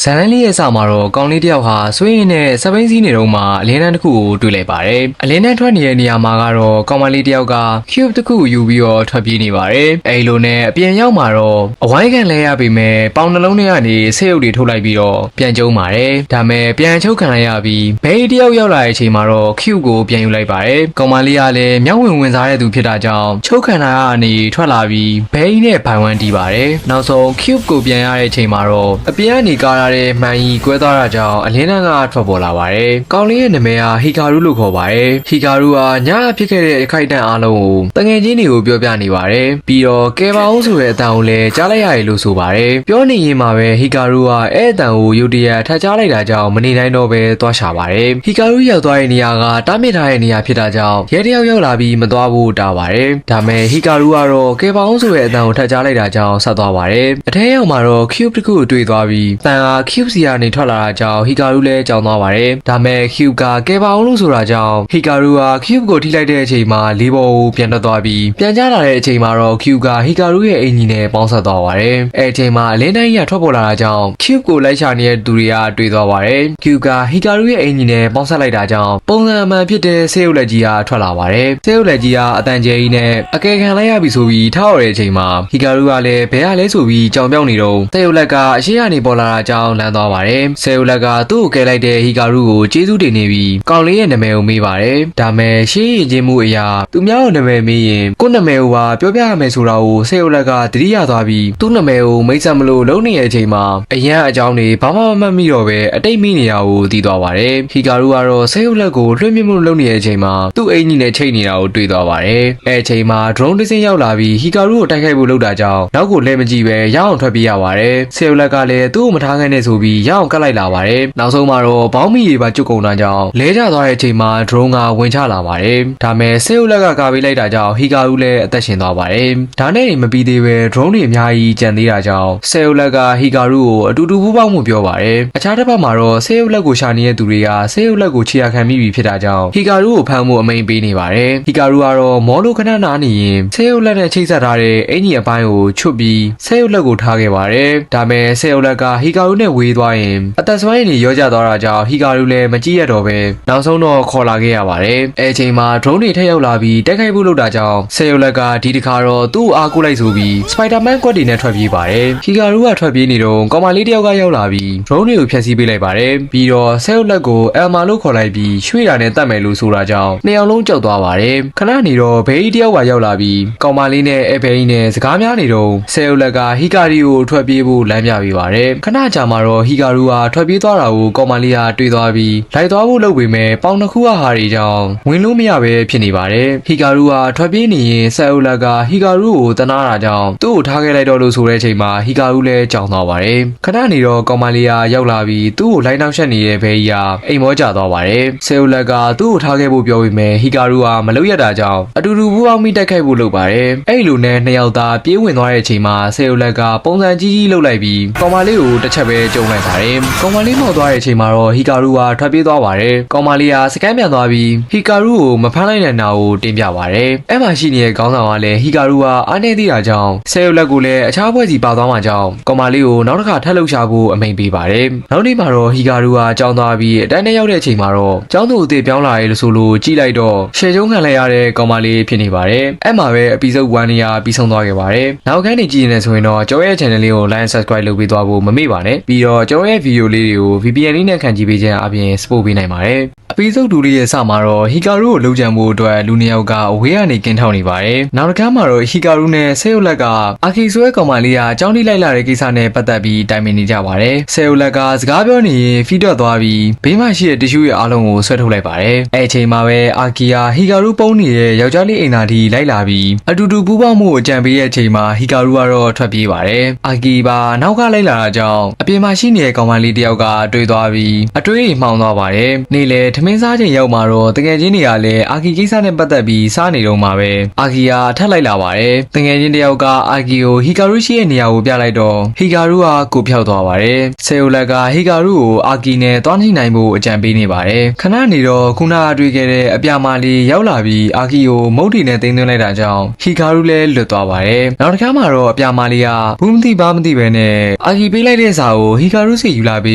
ဇန်နလေးရဲ့အစမှာတော့ကောင်လေးတယောက်ဟာဆွေးရင်နဲ့စပိန်စီးနေတော့မှအလင်းတန်းတစ်ခုကိုတွေ့လိုက်ပါတယ်။အလင်းတန်းထွက်နေတဲ့နေရာမှာကတော့ကောင်မလေးတယောက်က cube တစ်ခုယူပြီးတော့ထွက်ပြေးနေပါတယ်။အဲဒီလိုနဲ့အပြင်ရောက်မှာတော့အဝိုင်းခံလဲရပေမဲ့ပေါင်နှလုံးထဲကနေဆေးရုပ်တွေထုတ်လိုက်ပြီးတော့ပြန်ကျုံပါတယ်။ဒါမဲ့ပြန်ချုပ်ခံလိုက်ရပြီးဘဲတယောက်ရောက်လာတဲ့အချိန်မှာတော့ cube ကိုပြန်ယူလိုက်ပါတယ်။ကောင်မလေးကလည်းမြောက်ဝင်စားတဲ့သူဖြစ်တာကြောင့်ချုပ်ခံတာကနေထွက်လာပြီးဘဲနဲ့ဘိုင်ဝမ်တီးပါတယ်။နောက်ဆုံး cube ကိုပြန်ရတဲ့အချိန်မှာတော့အပြင်ကနေကားရတဲ့မှန်ကြီးကွဲသွားတာကြောင့်အလင်းတန်းကထွက်ပေါ်လာပါတယ်။ကောင်လေးရဲ့နာမည်ကဟီကာရုလို့ခေါ်ပါတယ်။ဟီကာရုကညဖြစ်ခဲ့တဲ့အခိုက်အတန့်အားလုံးကိုတငယ်ချင်းတွေကိုပြောပြနေပါတယ်။ပြီးတော့ကဲပါအောင်ဆိုတဲ့အတန်ကိုလည်းကြားလိုက်ရတယ်လို့ဆိုပါတယ်။ပြောနေရင်မှာပဲဟီကာရုကအဲ့အတန်ကိုရုတ်တရက်ထပ်ကြားလိုက်တာကြောင့်မနေနိုင်တော့ပဲသွားရှာပါတယ်။ဟီကာရုရောက်သွားတဲ့နေရာကတားမြစ်ထားတဲ့နေရာဖြစ်တာကြောင့်ရဲတယောက်ရောက်လာပြီးမသွားဖို့တားပါတယ်။ဒါမဲ့ဟီကာရုကတော့ကဲပါအောင်ဆိုတဲ့အတန်ကိုထပ်ကြားလိုက်တာကြောင့်ဆက်သွားပါတယ်။အထဲရောက်မှာတော့ cube တစ်ခုကိုတွေ့သွားပြီးတန်က cube စီကနေထွက်လာတာကြောင့်ဟီကာရုလည်းကြောင်သွားပါတယ်။ဒါမဲ့ cube ကကဲပါအောင်လို့ဆိုတာကြောင့်ဟီကာရုက cube ကိုထိလိုက်တဲ့အချိန်မှာလေးပေါ်ကိုပြန်ထွက်သွားပြီးပြန်ကျလာတဲ့အချိန်မှာတော့ cube ကဟီကာရုရဲ့အင်ဂျင်နဲ့ပေါင်းဆက်သွားပါတယ်။အဲ့အချိန်မှာအလင်းတိုင်းကြီးထွက်ပေါ်လာတာကြောင့် cube ကိုလိုက်ရှာနေတဲ့သူတွေကတွေ့သွားပါတယ်။ cube ကဟီကာရုရဲ့အင်ဂျင်နဲ့ပေါင်းဆက်လိုက်တာကြောင့်ပုံစံအမှန်ဖြစ်တဲ့ဆေးရုပ်လက်ကြီးကထွက်လာပါတယ်။ဆေးရုပ်လက်ကြီးကအတန်ကျဲကြီးနဲ့အကယ်ခံလိုက်ရပြီဆိုပြီးထောက်ရတဲ့အချိန်မှာဟီကာရုကလည်းဘဲရလဲဆိုပြီးကြောင်ပြောင်းနေတော့ဆေးရုပ်လက်ကအရှိကနေပေါ်လာတာကြောင့်လမ်းသွားပါတယ်။ဆေးရုပ်လက်ကသူ့ကိုကဲလိုက်တဲ့ဟီကာရုကိုကျေးဇူးတင်နေပြီးကောင်လေးရဲ့နာမည်ကိုမေးပါတယ်။ဒါမဲ့ရှေးရင်ချင်းမှုအရာသူများကိုနာမည်မေးရင်ကိုယ့်နာမည်ကိုပါပြောပြရမယ်ဆိုတာကိုဆေးရုပ်လက်ကတတိယသွားပြီးသူ့နာမည်ကိုမိတ်ဆက်မလို့လုံးနေတဲ့အချိန်မှာအရန်အကြောင်းတွေဘာမှမမှတ်မိတော့ပဲအတိတ်မိနေတာကိုသိသွားပါတယ်။ဟီကာရုကတော့ဆေးရုပ်လက်ကိုလွှင့်မြင့်မှုလုံးနေတဲ့အချိန်မှာသူ့အင်ကြီးနဲ့ချိတ်နေတာကိုတွေ့သွားပါတယ်။အဲ့အချိန်မှာ drone တစ်စင်းရောက်လာပြီးဟီကာရုကိုတိုက်ခိုက်ဖို့လုပ်တာကြောင့်နောက်ကိုလှည့်မကြည့်ပဲရအောင်ထွက်ပြေးရပါတယ်။ဆေးရုပ်လက်ကလည်းသူ့ကိုမထားခိုင်းနဲ့ဆိုပြီးရအောင်ကတ်လိုက်လာပါတယ်။နောက်ဆုံးမှာတော့ဘောင်းမီတွေပါကျွတ်ကုန်တာကြောင့်လဲကျသွားတဲ့အချိန်မှာ drone ကဝင်ချလာပါတယ်။ဒါမဲ့ဆေးရုပ်လက်ကကာပေးလိုက်တာကြောင့်ဟီကာရုလည်းအသက်ရှင်သွားပါတယ်။ဒါနဲ့မပြီးသေးပဲ drone တွေအများကြီးကြံသေးတာကြောင့်ဆေးရုပ်လက်ကဟီကာရုကိုအတူတူပူးပေါင်းမှုပြောပါတယ်။အခြားတစ်ဖက်မှာတော့ဆေးရုပ်လက်ကိုရှာနေတဲ့သူတွေကဆေးရုပ်လက်ကိုခြေရခံမိပြီဖြစ်တာကြောင့်ဟီကာရုကိုဖမ်းဖို့အမိန့်ပေးနေပါတယ်။ဟီကာရုကတော့မောလို့ခဏနားနေရင်ဆေးရုပ်လက်နဲ့ချိတ်ဆက်ထားတဲ့အင်ကြီးအပိုင်းကိုချွတ်ပြီးဆေးရုပ်လက်ကိုထားခဲ့ပါတယ်။ဒါမဲ့ဆေးရုပ်လက်ကဟီကာရုနဲ့ဝေးသွားရင်အသက်ဆွမ်းရည်တွေရောကျသွားတာကြောင့်ဟီကာရုလည်းမကြည့်ရတော့ပဲနောက်ဆုံးတော့ခေါ်လာခဲ့ရပါတယ်။အဲအချိန်မှာ drone တွေထက်ရောက်လာပြီးတိုက်ခိုက်ဖို့လုပ်တာကြောင့်ဆေးရုပ်လက်ကဒီတစ်ခါတော့သူ့အားကိုးလိုက်ဆိုပြီးစပိုက်ဒါမန်ကွက်တွေနဲ့ထွက်ပြေးပါတယ်။ဟီကာရုကထွက်ပြေးနေတော့ကောင်မလေးတယောက်ကရောက်လာပြီး drone တွေကိုဖျက်ဆီးပေးလိုက်ပါတယ်။ပြီးတော့ဆေးရုပ်လက်ကိုအယ်မာလို့ခေါ်လိုက်ပြီးရွှေ့တာနဲ့တတ်မယ်လို့ဆိုတာကြောင့်နှစ်ယောက်လုံးကြောက်သွားပါတယ်။ခဏနေတော့ဘေးကြီးတယောက်ကရောက်လာပြီးကောင်မလေးနဲ့အဲဘေးကြီးနဲ့စကားများနေတော့ဆေးရုပ်လက်ကဟီကာရီကိုထွက်ပြေးဖို့လမ်းပြပေးပါတယ်။ခဏကြာမှတော့ဟီကာရုကထွက်ပြေးသွားတာကိုကောင်မလေးကတွေ့သွားပြီးလိုက်သွားဖို့လုပ်ပေမဲ့ပေါင်တစ်ခုဟာတွေကြောင့်ဝင်လို့မရပဲဖြစ်နေပါတယ်။ဟီကာရုကထွက်ပြေးနေရင်ဆေးရုပ်လက်ကဟီကာရုကိုတနာတာကြောင့်သူ့ကိုထားခဲ့လိုက်တော့လို့ဆိုတဲ့အချိန်မှာဟီကာရုလည်းကြောင်သွားပါတယ်။ခဏနေတော့ကောင်မလေးကရောက်လာပြီးသူ့ကိုလိုက်နောက်ဆက်နေတဲ့ဘေးကြီးကအိမ်မောကျသွားပါတယ်။ဆေးရုပ်လက်ကသူ့ကိုထားခဲ့ဖို့ပြောပေမဲ့ဟီကာရုကမလုပ်ရတာကြောင့်အတူတူပူးပေါင်းပြီးတိုက်ခိုက်ဖို့လုပ်ပါတယ်။အဲ့လိုနဲ့နှစ်ယောက်သားပြေးဝင်သွားတဲ့အချိန်မှာဆေးရုပ်လက်ကပုံစံကြီးကြီးလှုပ်လိုက်ပြီးကောင်မလေးကိုတစ်ချက်ပဲကြုံလိုက်ပါတယ်။ကောင်မလေးမောက်သွားတဲ့အချိန်မှာတော့ဟီကာရုကထွက်ပြေးသွားပါတယ်။ကောင်မလေးကစကန်ပြန်သွားပြီးဟီကာရုကိုမဖမ်းလိုက်တဲ့နာကိုတင်ပြပါတယ်။အဲ့မှာရှိနေတဲ့ခေါင်းဆောင်ကလည်းဟီကာရုကအားနေသေးတာကြောင့်ဆေးရုပ်လက်ကိုလည်းအခြားဘွဲ့စီပါသွားမှာကြောင့်ကောင်မလေးကိုနောက်တစ်ခါထပ်လှုပ်ရှားဖို့အမိန့်ပေးပါတယ်။နောက်နေ့မှာတော့ဟီကာရုကကြောင်းသွားပြီးအတိုင်းနဲ့ရောက်တဲ့အချိန်မှာတော့ကျောင်းသူအသေးပြောင်းလာရဲလို့ဆိုလို့ကြည့်လိုက်တော့ရှယ်ကျုံးခံလိုက်ရတဲ့ကောင်မလေးဖြစ်နေပါတယ်။အဲ့မှာပဲအပီဆုတ်1နေရာပြီးဆုံးသွားခဲ့ပါတယ်။နောက်ခန်းနေကြည့်နေဆိုရင်တော့ကျော်ရဲ့ channel လေးကို like and subscribe လုပ်ပေးသွားဖို့မမေ့ပါနဲ့။ပြီးတော့ကျော်ရဲ့ video လေးတွေကို VPN လေးနဲ့ခံကြည့်ပေးခြင်းအပြင် support ပေးနိုင်ပါတယ်။အပီဆုတ်တူလေးရဲ့စမှာတော့ဟီကာရုကိုလှုပ်ကြံဖို့အတွက်လူနှစ်ယောက်ကအဝေးကနေကင်းထောက်နေပါတယ်။နောက်တစ်ခါမှာတော့ဟီကာရုနဲ့ဆေးရုပ်လက်ကအာခီဆွဲကောင်မလေးကအကြောင်းထိလိုက်လာတဲ့ကိစ္စနဲ့ပတ်သက်ပြီးတိုင်ပင်နေကြပါတယ်။ဆေးရုပ်လက်ကစကားပြောနေရင်ဖီတော့သွားပြီးဘေးမှာရှိတဲ့တ िश ရဲ့အားလုံးကိုဆွဲထုတ်လိုက်ပါတယ်။အဲ့အချိန်မှာပဲအာကီယာဟီကာရုပုံနေတဲ့ယောက်ျားလေးအိမ်သားတီလိုက်လာပြီးအတူတူပူးပေါင်းမှုကိုကြံပေးတဲ့အချိန်မှာဟီကာရုကတော့ထွက်ပြေးပါတယ်။အာကီပါနောက်ကလိုက်လာတာကြောင့်အပြင်မှာရှိနေတဲ့ကောင်မလေးတယောက်ကတွေ့သွားပြီးအတွေးမှောင်သွားပါတယ်။နေ့လေထ မင်းစားချိန်ရောက်မှာတော့တကယ်ချင်းတွေကလည်းအာကီကိစ္စနဲ့ပတ်သက်ပြီးစားနေတော့မှာပဲအာကီကထပ်လိုက်လာပါတယ်တကယ်ချင်းတယောက်ကအာကီကိုဟီကာရုရှိရဲ့နေရာကိုပြလိုက်တော့ဟီကာရုကကိုဖြောက်သွားပါတယ်ဆေယိုလက်ကဟီကာရုကိုအာကီနဲ့တွားနှိနိုင်ဖို့အကြံပေးနေပါတယ်ခဏနေတော့ခုနကတွေ့ခဲ့တဲ့အပြာမာလေးရောက်လာပြီးအာကီကိုမုတ်တီနဲ့တင်းသွင်းလိုက်တာကြောင့်ဟီကာရုလည်းလွတ်သွားပါတယ်နောက်တစ်ခါမှတော့အပြာမာလေးကဘူးမသိဘာမသိပဲနဲ့အာကီပေးလိုက်တဲ့စာကိုဟီကာရုစီယူလာပေ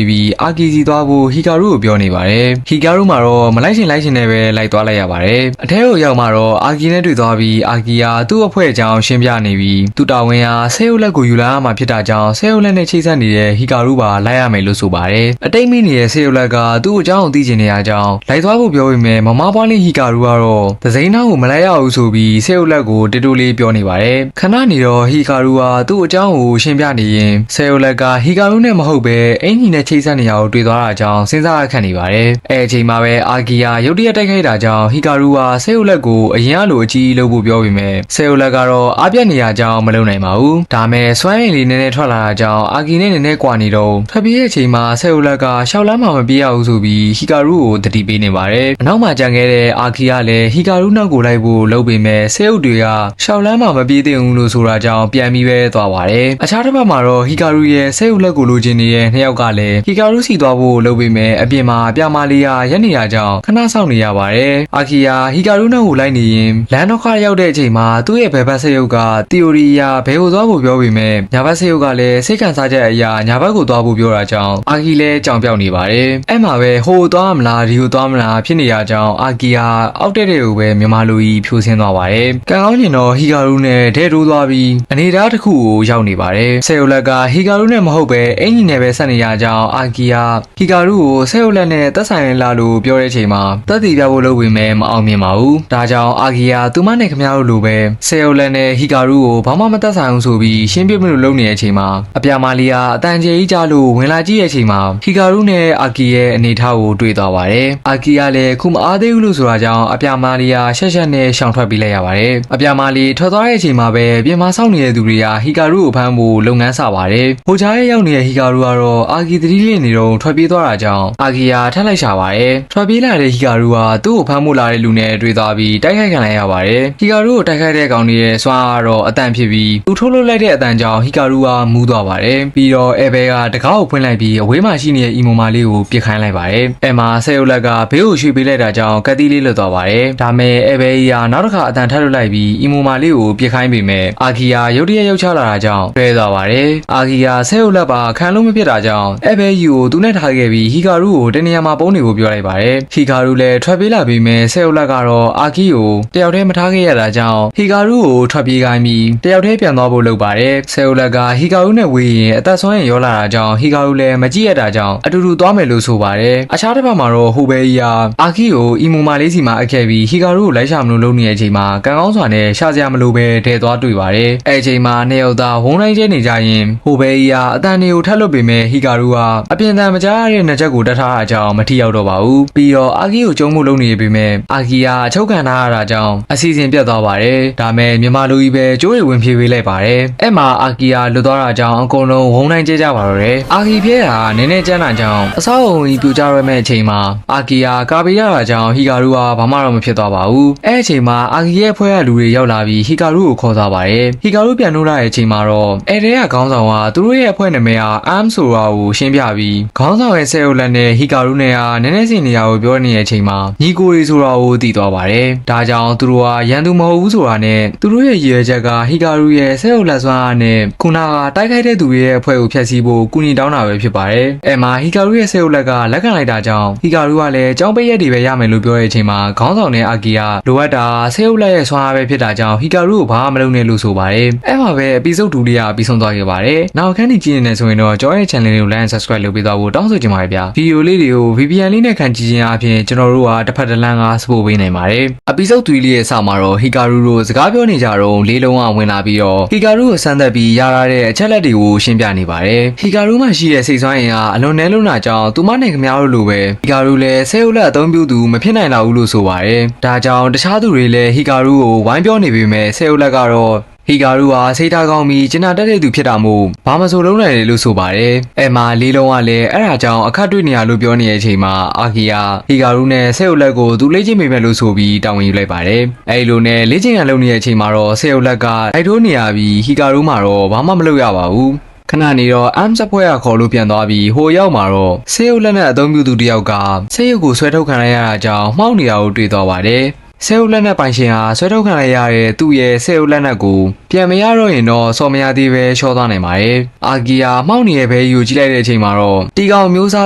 းပြီးအာကီစီသွားဖို့ဟီကာရုကိုပြောနေပါတယ်ဟီကာရုမှာတော့မလိုက်ရှင်နဲ့ပဲလိုက်သွားလိုက်ရပါတယ်အထဲကိုရောက်မှာတော့အာကီနဲ့တွေ့သွားပြီးအာကီကသူ့အဖွဲ့အကြောင်းရှင်းပြနေပြီးသူတာဝန်ဟာဆေယိုလက်ကိုယူလာရမှာဖြစ်တာကြောင့်ဆေယိုလက်နဲ့ချိတ်ဆက်နေတဲ့ဟီကာရုပါလိုက်ရမယ်လို့ဆိုပါတယ်အတိတ်မိနေတဲ့ဆေယိုလက်ကသူ့အကြောင်းကိုသိချင်နေရကြောင်းလိုက်သွားဖို့ပြောပေမဲ့မမပွားလေးဟီကာရုကတော့သစိမ်းနှောင်းကိုမလိုက်ရဘူးဆိုပြီးဆေယိုလက်ကိုတူတူလေးပြောနေပါတယ်ခဏနေတော့ဟီကာရုကသူ့အကြောင်းကိုရှင်းပြနေရင်ဆေယိုလက်ကဟီကာရုနဲ့မဟုတ်ပဲအင်ကြီးနဲ့ချိတ်ဆက်နေရကိုတွေ့သွားတာကြောင့်စဉ်းစားရခက်နေပါတယ်အဲအချိန်မှာပဲအာကီယာရုတ်တရက်တိုက်ခိုက်တာကြောင့်ဟီကာရုကဆေယိုလက်ကိုအရင်ကလိုအကြီးလုပ်ဖို့ပြောပေမဲ့ဆေယိုလက်ကတော့အားပြတ်နေရကြောင်းမလုပ်နိုင်ပါဘူးဒါမဲ့စွမ်းရည်လေးနည်းနည်းထွက်လာတာကြောင့်အာကီနဲ့နည်းနည်းကွာနေတော့ထွက်ပြေးတဲ့အချိန်မှာဆေယိုလက်ကရှောက်လမ်းမှာမပြေးရဘူးဆိုပြီးဟီကာရုကိုတတိပေးနေပါတယ်အနောက်မှာကြံခဲ့တဲ့အာကီကလည်းဟီကာရုနောက်ကိုလိုက်ဖို့လုပ်ပေမဲ့ဆေယုတ်တွေကရှောက်လမ်းမှာမပြေးသင့်ဘူးလို့ဆိုတာကြောင့်ပြန်ပြီးပဲသွားပါတယ်အခြားတစ်ဖက်မှာတော့ဟီကာရုရဲ့ဆေယုတ်လက်ကိုလိုချင်နေတဲ့နှစ်ယောက်ကလည်းဟီကာရုစီသွားဖို့လုပ်ပေမဲ့အပြင်မှာပြမာလီယာရက်နေရကြောင်းခဏဆောင်နေရပါတယ်အာကီယာဟီကာရုနောက်ကိုလိုက်နေရင်လမ်းတော့ခါရောက်တဲ့အချိန်မှာသူ့ရဲ့ဘယ်ဘက်ဆေယုတ်ကတီယိုရီယာဘယ်ကိုသွားဖို့ပြောပေမဲ့ညာဘက်ဆေယုတ်ကလည်းစိတ်ခံစားချက်အရာညာဘက်ကိုသွားဖို့ပြောတာကြောင့်အာကီလည်းကြောင်ပြောက်နေပါတယ်အဲ့မှာပဲဟိုသွားမလားဒီကိုသွားမလားဖြစ်နေရကြောင်းအာကီယာအောက်တဲ့တွေကိုပဲမြန်မာလူကြီးဖြိုးဆင်းသွားပါတယ်ကံကောင်းကျင်တော့ဟီကာရုနဲ့ဒဲတိုးသွားပြီးအနေသားတစ်ခုကိုရောက်နေပါတယ်ဆေယိုလက်ကဟီကာရုနဲ့မဟုတ်ပဲအင်ကြီးနဲ့ပဲဆက်နေရကြောင်းအာကီယာဟီကာရုကိုဆေယိုလက်နဲ့သက်ဆိုင်လာလို့ပြောတဲ့အချိန်မှာတက်တည်ပြဖို့လုပ်ပေမဲ့မအောင်မြင်ပါဘူးဒါကြောင့်အာကီယာသူမနဲ့ခမရတို့လိုပဲဆေယိုလက်နဲ့ဟီကာရုကိုဘာမှမသက်ဆိုင်အောင်ဆိုပြီးရှင်းပြမလို့လုပ်နေတဲ့အချိန်မှာအပြာမာလီယာအတန်ကျဲကြီးကြလို့ဝင်လာကြည့်တဲ့အချိန်မှာဟီကာရုနဲ့အာကီရဲ့အနေထားကိုတွေ့သွားပါတယ်အာကီကလည်းခုမအားသေးဘူးလို့ဆိုတာကြောင့်အပြာမာလီယာရှက်ရှက်နဲ့ရှောင်ထွက်ပေးလိုက်ရပါတယ်အပြာမာလီထွက်သွားတဲ့အချိန်မှာပဲပြင်မာစောင့်နေတဲ့သူတွေကဟီကာရုကိုဖမ်းဖို့လုပ်ငန်းစပါတယ်ဟိုချားရဲ့ရောက်နေတဲ့ဟီကာရုကတော့အာကီသတိလေးနေတော့ထွက်ပြေးသွားတာကြောင့်အာကီယာထပ်လိုက်ရှာပါတယ်ထွက်ပြေးလာတဲ့ဟီကာရုကသူ့ကိုဖမ်းဖို့လာတဲ့လူနဲ့တွေ့သွားပြီးတိုက်ခိုက်ခံလိုက်ရပါတယ်ဟီကာရုကိုတိုက်ခိုက်တဲ့ကောင်ကြီးရဲ့စွမ်းအားကတော့အတန်ဖြစ်ပြီးသူထိုးလွှတ်လိုက်တဲ့အတန်ကြောင့်ဟီကာရုကမူးသွားပါတယ်ပြီးတော့အဲဘဲကတကားကိုဖွင့်လိုက်ပြီးအဝေးမှာရှိနေတဲ့အီမိုမာလေးကိုပစ်ခိုင်းလိုက်ပါတယ်အဲမှာဆေယိုလက်ကဘေးကိုရွှေ့ပေးလိုက်တာကြောင့်ကတိလေးလွတ်သွားပါတယ်ဒါမဲ့အဲဘဲကြီးကနောက်တစ်ခါအတန်ထပ်လွတ်လိုက်ပြီးအီမိုမာလေးကိုပစ်ခိုင်းပေမဲ့အာကီယာရုတ်တရက်ရောက်ချလာတာကြောင့်တွဲသွားပါတယ်အာကီယာဆေယိုလက်ပါခံလို့မဖြစ်တာကြောင့်အဲဘဲကြီးကိုသူနဲ့ထားခဲ့ပြီးဟီကာရုကိုတနေရာမှာပုံးနေဖို့ပြောလိုက်ပါတယ်ဟီကာရုလည်းထွက်ပြေးလာပြီးမဲ့ဆေယိုလက်ကတော့အာကီကိုတယောက်တည်းမထားခဲ့ရတာကြောင့်ဟီကာရုကိုထွက်ပြေးခိုင်းပြီးတယောက်တည်းပြန်သွားဖို့လုပ်ပါတယ်ဆေယိုလက်ကဟီကာရုနဲ့ဝေးရင်အသက်ဆုံးရင်ရောလာတာကြောင့်ဟီကာရုလည်းမကြည့်ရတာကြောင့်အတူတူသွားမယ်လို့ဆိုပါတယ်အခြားတစ်ဖက်မှာတော့ဟိုဘဲကြီးကအာကီကိုအီမိုမာလေးစီမှာအပ်ခဲ့ပြီးဟီကာရုကိုလိုက်ရှာမလို့လုပ်နေတဲ့အချိန်မှာကံကောင်းစွာနဲ့ရှာစရာမလိုပဲထဲသွားတွေ့ပါတယ်အဲအချိန်မှာနှစ်ယောက်သားဝုန်းတိုင်းကျဲနေကြရင်ဟိုဘဲကြီးကအတန်တွေကိုထပ်လွတ်ပေမဲ့ဟီကာရုကအပြင်တန်မကြားရတဲ့နှစ်ချက်ကိုတတ်ထားတာကြောင့်မထိရောက်တော့ပါဘူးပြီးတော့အာကီကိုကျုံမှုလုပ်နေပေမဲ့အာကီကအချုပ်ခံထားရတာကြောင့်အစီအစဉ်ပြတ်သွားပါတယ်ဒါမဲ့မြန်မာလူကြီးပဲကျိုးတွေဝင်ဖြေးပေးလိုက်ပါတယ်အဲ့မှာအာကီယာလွတ်သွားတာကြောင့်အကုန်လုံးဝုန်းတိုင်းကျဲကြပါတော့တယ်အာကီဖဲတာနည်းနည်းကျန်းတာကြောင့်အဆောက်အုံကြီးပြိုကျရမယ့်အချိန်မှာအာကီယာကာပေးရတာကြောင့်ဟီကာရုကဘာမှတော့မဖြစ်သွားပါဘူးအဲ့အချိန်မှာအာကီရဲ့ဖွဲ့ရလူတွေရောက်လာပြီးဟီကာရုကိုခေါ်သွားပါတယ်ဟီကာရုပြန်လို့လာတဲ့အချိန်မှာတော့အဲ့တဲကခေါင်းဆောင်ကသူတို့ရဲ့အဖွဲ့နာမည်ကArmဆိုတာကိုရှင်းပြပြီးခေါင်းဆောင်ရဲ့ဆေယိုလက်နဲ့ဟီကာရုနဲ့နည်းနည်းစီနေရာကိုပြောနေတဲ့အချိန်မှာညီကိုရီဆိုတာကိုသိသွားပါတယ်ဒါကြောင့်သူတို့ကရန်သူမဟုတ်ဘူးဆိုတာနဲ့သူတို့ရဲ့ရည်ရွယ်ချက်ကဟီကာရုရဲ့ဆေယိုလက်စွမ်းအားနဲ့ခုနကတိုက်ခိုက်တဲ့သူရဲ့အဖွဲ့ကိုဖျက်ဆီးဖို့ကူညီတောင်းတာပဲဖြစ်ပါတယ်အဲမှာဟီကာရုရဲ့ဆေယိုလက်ကလက်ခံလိုက်တာကြောင့်ဟီကာရုကလည်းကြောင်းပိတ်ရက်တွေပဲရမယ်လို့ပြောတဲ့အချိန်မှာခေါင်းဆောင်နဲ့အာကီကလိုအပ်တာဆေယိုလက်ရဲ့စွမ်းအားပဲဖြစ်တာကြောင့်ဟီကာရုကိုဘာမှမလုပ်နဲ့လို့ဆိုပါတယ်အဲမှာပဲအပီဆိုဒ်2လေးကပြီးဆုံးသွားခဲ့ပါတယ်နောက်ခန်းကြီးကြည့်နေဆိုရင်တော့ကျော်ရဲ့ channel လေးကို like and subscribe လုပ်ပေးသွားဖို့တောင်းဆိုချင်ပါတယ်ဗျာဗီဒီယိုလေးတွေကို VPN လေးနဲ့ခံကြည့်ခြင်းအပြင်ကျွန်တော်တို့ကတစ်ဖက်တစ်လမ်းက support ပေးနိုင်ပါတယ်အပီဆိုဒ်3လေးရဲ့အစမှာတော့ဟီကာရုတို့စကားပြောနေကြတော့လေးလုံးကဝင်လာပြီးတော့ဟီကာရုကိုစမ်းသပ်ပြီးရရတဲ့အချက်လက်တွေကိုရှင်းပြနေပါတယ်ဟီကာရုမှရှိတဲ့စိတ်ဆွမ်းအင်ကအလွန်နဲလုံးတာကြောင့်သူမနဲ့ခမရတို့လိုပဲဟီကာရုလည်းဆေယိုလက်အသုံးပြုသူမဖြစ်နိုင်တော့ဘူးလို့ဆိုပါတယ်ဒါကြောင့်တခြားသူတွေလည်းဟီကာရုကိုဝိုင်းပြောနေပေမဲ့ဆေယိုလက်ကတော့ ဟီကာရုဟာစိတ်ထားကောင်းပြီးကျင်နာတတ်တဲ့သူဖြစ်တာမို့ဘာမဆိုလုံးနိုင်တယ်လို့ဆိုပါတယ်အဲမှာလေးလုံးကလည်းအဲ့ဒါကြောင့်အခက်တွေ့နေရလို့ပြောနေတဲ့အချိန်မှာအာကီယာဟီကာရုနဲ့ဆေယုတ်လက်ကိုသူလေ့ကျင့်ပေးမယ်လို့ဆိုပြီးတာဝန်ယူလိုက်ပါတယ်အဲ့လိုနဲ့လေ့ကျင့်ရလုပ်နေတဲ့အချိန်မှာတော့ဆေယုတ်လက်ကလိုက်ထိုးနေရပြီးဟီကာရုမှာတော့ဘာမှမလုပ်ရပါဘူးခဏနေတော့ ARMS အဖွဲ့ကခေါ်လို့ပြန်သွားပြီးဟိုရောက်မှာတော့ဆေးရုပ်လက်နဲ့အသုံးပြုသူတယောက်ကဆေးရုပ်ကိုဆွဲထုတ်ခံလိုက်ရတာကြောင့်မှောက်နေတာကိုတွေ့သွားပါတယ်။ဆေးရုပ်လက်နဲ့ပိုင်ရှင်ဟာဆွဲထုတ်ခံလိုက်ရတဲ့သူ့ရဲ့ဆေးရုပ်လက်နဲ့ကိုပြန်မရတော့ရင်တော့စော်မရသေးပဲရှော့သွားနိုင်ပါတယ်။အာဂီယာမှောက်နေတဲ့ဘဲယူကြည့်လိုက်တဲ့အချိန်မှာတော့တီကောင်မျိုးစား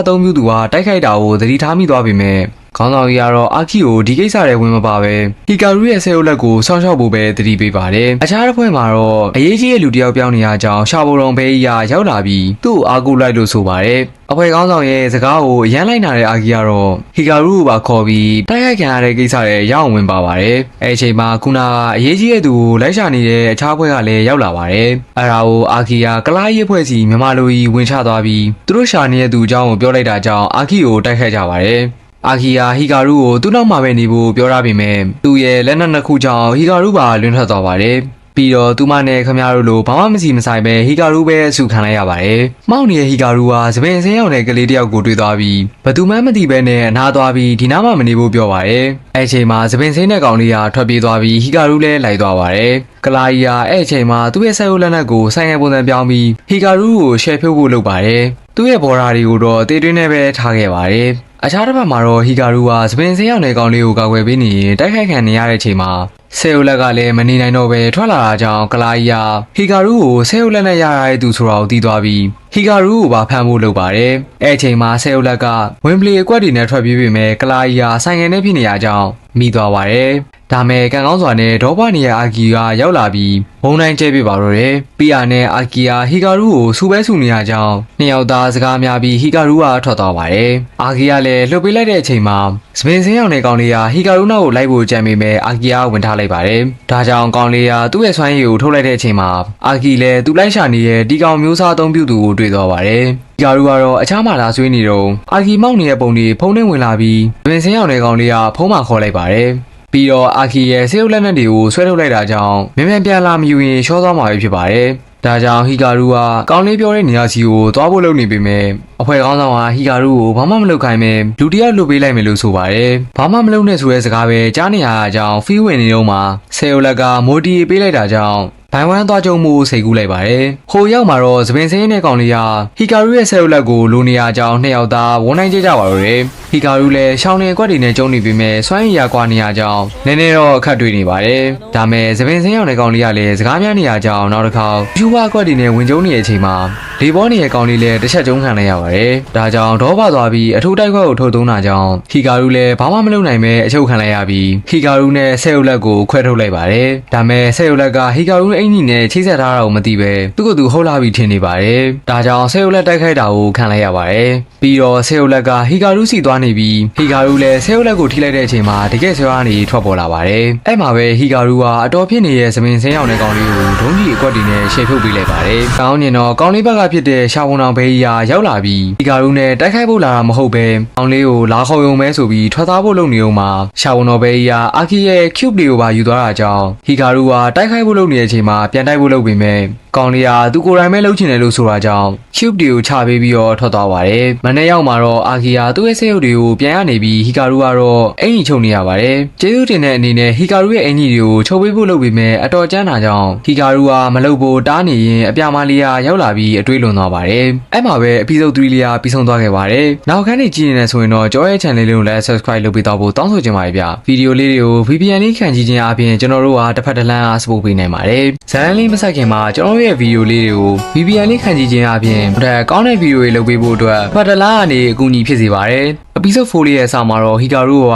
အသုံးပြုသူဟာတိုက်ခိုက်တာကိုသတိထားမိသွားပြီမဲ့ခေါင်းဆောင်ကြီးကတော့အာကီကိုဒီကိစ္စတွေဝင်မပါပဲဟီကာရုရဲ့ဆေးရုပ်လက်ကိုစောင့်ရှောက်ဖို့ပဲတတိပေးပါတယ်အခြားတစ်ဖွဲ့မှာတော့အရေးကြီးတဲ့လူတစ်ယောက်ပြောင်းနေရကြောင်းရှာဘုံတော်ဘဲကြီးကရောက်လာပြီးသူ့ကိုအားကိုးလိုက်လို့ဆိုပါတယ်အဖွဲ့ခေါင်းဆောင်ရဲ့စကားကိုရမ်းလိုက်နာတဲ့အာကီကတော့ဟီကာရုကိုပါခေါ်ပြီးတိုက်ခိုက်ခံရတဲ့ကိစ္စတွေရအောင်ဝင်ပါပါတယ်အဲအချိန်မှာခုနကအရေးကြီးတဲ့သူကိုလိုက်ရှာနေတဲ့အခြားအဖွဲ့ကလည်းရောက်လာပါတယ်အဲဒါကိုအာကီကကလားရေးအဖွဲ့စီမြန်မာလူကြီးဝင်ချသွားပြီးသူတို့ရှာနေတဲ့သူအကြောင်းကိုပြောလိုက်တာကြောင့်အာကီကိုတိုက်ခိုက်ကြပါတယ်အာကီယာဟီကာရုကိုသူ့နောက်မှာပဲနေဖို့ပြောရပေမဲ့သူ့ရဲ့လက်နက်နှစ်ခုကြောင့်ဟီကာရုပါလွင်ထွက်သွားပါတယ်ပြီးတော့သူမနဲ့ခမရတို့လိုဘာမှမစီမဆိုင်ပဲဟီကာရုပဲအဆူခံလိုက်ရပါတယ်။မောက်နေတဲ့ဟီကာရုဟာသပင်ဆင်းရောက်တဲ့ကလေးတယောက်ကိုတွေ့သွားပြီးဘသူမှမသိပဲနဲ့အနားသွားပြီးဒီနားမှမနေဖို့ပြောပါတယ်။အဲ့ချိန်မှာသပင်ဆင်းတဲ့ကောင်လေးဟာထွက်ပြေးသွားပြီးဟီကာရုလည်းလိုက်သွားပါတယ်။ကလာကြီးဟာအဲ့ချိန်မှာသူ့ရဲ့ဆက်ရုပ်လက်နက်ကိုဆိုင်ရပုံစံပြောင်းပြီးဟီကာရုကိုရှယ်ဖြုတ်ဖို့လုပ်ပါတယ်။သူ့ရဲ့ဘော်ဒါတွေကိုတော့တေးတွင်းနဲ့ပဲထားခဲ့ပါတယ်။အခြားတစ်ဖက်မှာတော့ဟီကာရုဟာသပင်ဆင်းရောက်တဲ့ကောင်လေးကိုကာကွယ်ပေးနေရင်တိုက်ခိုက်ခံနေရတဲ့ချိန်မှာဆေယုတ်လက်ကလည်းမနေနိုင်တော့ပဲထွက်လာတာကြောင့်ကလာကြီးဟာဟီကာရုကိုဆေယုတ်လက်နဲ့ရရတဲ့သူဆိုတာကိုသိသွားပြီးဟီကာရုကိုပါဖမ်းဖို့လုပ်ပါတယ်။အဲ့အချိန်မှာဆေယုတ်လက်ကဝင်းပလီအကွက်တွေနဲ့ထွက်ပြေးပေမဲ့ကလာကြီးဟာဆိုင်ငယ်နဲ့ဖြစ်နေရကြောင်းမိသွားပါတယ်။ဒါမဲ့ကန်ကောင်းစွာနဲ့ဒေါဘနီယာအာကီကရောက်လာပြီးဘုံတိုင်းကျဲပြပါတော့တယ်။ပီယာနဲ့အာကီယာဟီကာရုကိုစူပဲဆူနေရကြောင်းနှစ်ယောက်သားစကားများပြီးဟီကာရုကထွက်သွားပါတယ်။အာကီယာလည်းလှုပ်ပေးလိုက်တဲ့အချိန်မှာစပင်စင်းရောက်တဲ့ကောင်လေးဟာဟီကာရုနောက်ကိုလိုက်ဖို့ကြံပေမဲ့အာကီယာဝင်ထားလိုက်ပါတယ်။ဒါကြောင့်ကောင်လေးဟာသူ့ရဲ့ဆွမ်းရည်ကိုထုတ်လိုက်တဲ့အချိန်မှာအာကီလည်းသူ့လိုက်ရှာနေတဲ့ဒီကောင်မျိုးစားအသုံးပြုသူကိုတွေ့သွားပါတယ်။ဟီကာရုကတော့အခြားမှာလာဆွေးနေတော့အာကီမောက်နေတဲ့ပုံတွေဖုံးနဲ့ဝင်လာပြီးစပင်စင်းရောက်တဲ့ကောင်လေးကဖုံးမှာခေါ်လိုက်ပါတယ်။ပြီးတော့အာကီရဲ့ဆေးရုပ်လက်နက်တွေကိုဆွဲထုတ်လိုက်တာကြောင့်မြန်မြန်ပြန်လာမယူရင်ရှော့သွားမှာပဲဖြစ်ပါတယ်။ဒါကြောင့်ဟီကာရုကကောင်းလေးပြောတဲ့နေရာစီကိုသွားဖို့လုပ်နေပေမဲ့အဖွဲ့ခေါင်းဆောင်ကဟီကာရုကိုဘာမှမလုပ်ခိုင်းပဲလူတယောက်လွတ်ပေးလိုက်မယ်လို့ဆိုပါတယ်။ဘာမှမလုပ်နဲ့ဆိုတဲ့စကားပဲကြားနေရတာကြောင့်ဖီးဝင်နေတော့မှဆေယိုလက်ကမိုတီပေးလိုက်တာကြောင့်ဘိုင်ဝမ်သွားကြုံမှုစိတ်ကူးလိုက်ပါတယ်။ဟိုရောက်မှာတော့သပင်စင်းတဲ့ကောင်လေးကဟီကာရုရဲ့ဆေယိုလက်ကိုလိုနေရကြောင်းနှစ်ယောက်သားဝန်နိုင်ကြပါတော့တယ်။ဟီကာရုလည်းရှောင်းနေကွက်တွေနဲ့ကျုံနေပေမဲ့စွမ်းရည်ရကွာနေရကြောင်းနည်းနည်းတော့အခက်တွေ့နေပါတယ်။ဒါမဲ့သပင်စင်းရောက်တဲ့ကောင်လေးကလည်းစကားများနေရကြောင်းနောက်တစ်ခါဖြူဝါကွက်တွေနဲ့ဝင်ကျုံနေတဲ့အချိန်မှာလေဘောနေတဲ့ကောင်လေးလည်းတစ်ချက်ကျုံခံလိုက်ရပါတယ်။ဒါကြောင့်ဒေါဘသွားပြီးအထူးတိုက်ခွက်ကိုထုတ်သုံးတာကြောင့်ဟီကာရုလည်းဘာမှမလုပ်နိုင်ပဲအချုပ်ခံလိုက်ရပြီးဟီကာရုနဲ့ဆေယိုလက်ကိုခွဲထုတ်လိုက်ပါတယ်။ဒါမဲ့ဆေယိုလက်ကဟီကာရုအင်ကြီးနဲ့ချိတ်ဆက်ထားတာကိုမသိပဲသူ့ကိုယ်သူဟုတ်လာပြီထင်နေပါတယ်။ဒါကြောင့်ဆေယိုလက်တိုက်ခိုက်တာကိုခံလိုက်ရပါတယ်။ပြီးတော့ဆေယိုလက်ကဟီကာရုစီသွားနေပြီးဟီကာရုလည်းဆေယိုလက်ကိုထိလိုက်တဲ့အချိန်မှာတကယ်ဆွဲကနေထွက်ပေါ်လာပါတယ်။အဲ့မှာပဲဟီကာရုကအတော်ဖြစ်နေတဲ့သမင်ဆင်းရောက်တဲ့ကောင်လေးကိုဒုံးကြီးအကွက်တွေနဲ့ရှေ့ထုတ်ပေးလိုက်ပါတယ်။ကောင်းနေတော့ကောင်လေးဘက်ကဖြစ်တဲ့ရှာဝန်အောင်ဘေးကြီးရောက်လာပြီးဟီကာရုနဲ့တိုက်ခိုက်ဖို့လာတာမဟုတ်ပဲကောင်လေးကိုလာခေါ်ရုံပဲဆိုပြီးထွက်သားဖို့လုပ်နေအောင်မှာရှာဝန်တော်ဘေးကြီးအာကီရဲ့ cube တွေကိုပါယူသွားတာကြောင့်ဟီကာရုကတိုက်ခိုက်ဖို့လုပ်နေတဲ့အချိန်မှာပြန်တိုက်ဖို့လုပ်ပေမဲ့ကောင်လေးဟာသူကိုယ်တိုင်ပဲလှုပ်ချင်တယ်လို့ဆိုတာကြောင့် cube တွေကိုချပေးပြီးတော့ထွက်သွားပါတယ်။မနေ့ရောက်မှာတော့အာကီယာသူ့ရဲ့ဆေးရုပ်တွေကိုပြန်ရနေပြီးဟီကာရုကတော့အင်ကြီးချုပ်နေရပါတယ်။ကျေးဇူးတင်တဲ့အနေနဲ့ဟီကာရုရဲ့အင်ကြီးတွေကိုချုပ်ပေးဖို့လုပ်ပေမဲ့အတော်ကျန်းတာကြောင့်ဟီကာရုကမလုပ်ဖို့တားနေရင်အပြာမလေးကရောက်လာပြီးအတွေးလွန်သွားပါတယ်။အဲ့မှာပဲ episode 3လေးကပြီးဆုံးသွားခဲ့ပါတယ်။နောက်ခန်းနေကြည့်နေဆိုရင်တော့ကျော်ရဲ့ channel လေးကိုလည်း subscribe လုပ်ပေးတော့ဖို့တောင်းဆိုချင်ပါတယ်ဗျ။ဗီဒီယိုလေးတွေကို VPN လေးခံကြည့်ခြင်းအပြင်ကျွန်တော်တို့ကတစ်ဖက်တစ်လမ်းအား support ပေးနိုင်ပါတယ်။ဇာတ်လမ်းလေးမဆက်ခင်မှာကျွန်တော်ရဲ့ဗီဒီယိုလေးတွေကို VPN လေးခံကြည့်ခြင်းအပြင်ကောင်းတဲ့ဗီဒီယိုတွေလုပ်ပေးဖို့အတွက်ဖတ်တလားကနေအကူအညီဖြစ်စေပါတယ်။ episode 4လေးရဲ့အစမှာတော့ဟီကာရုက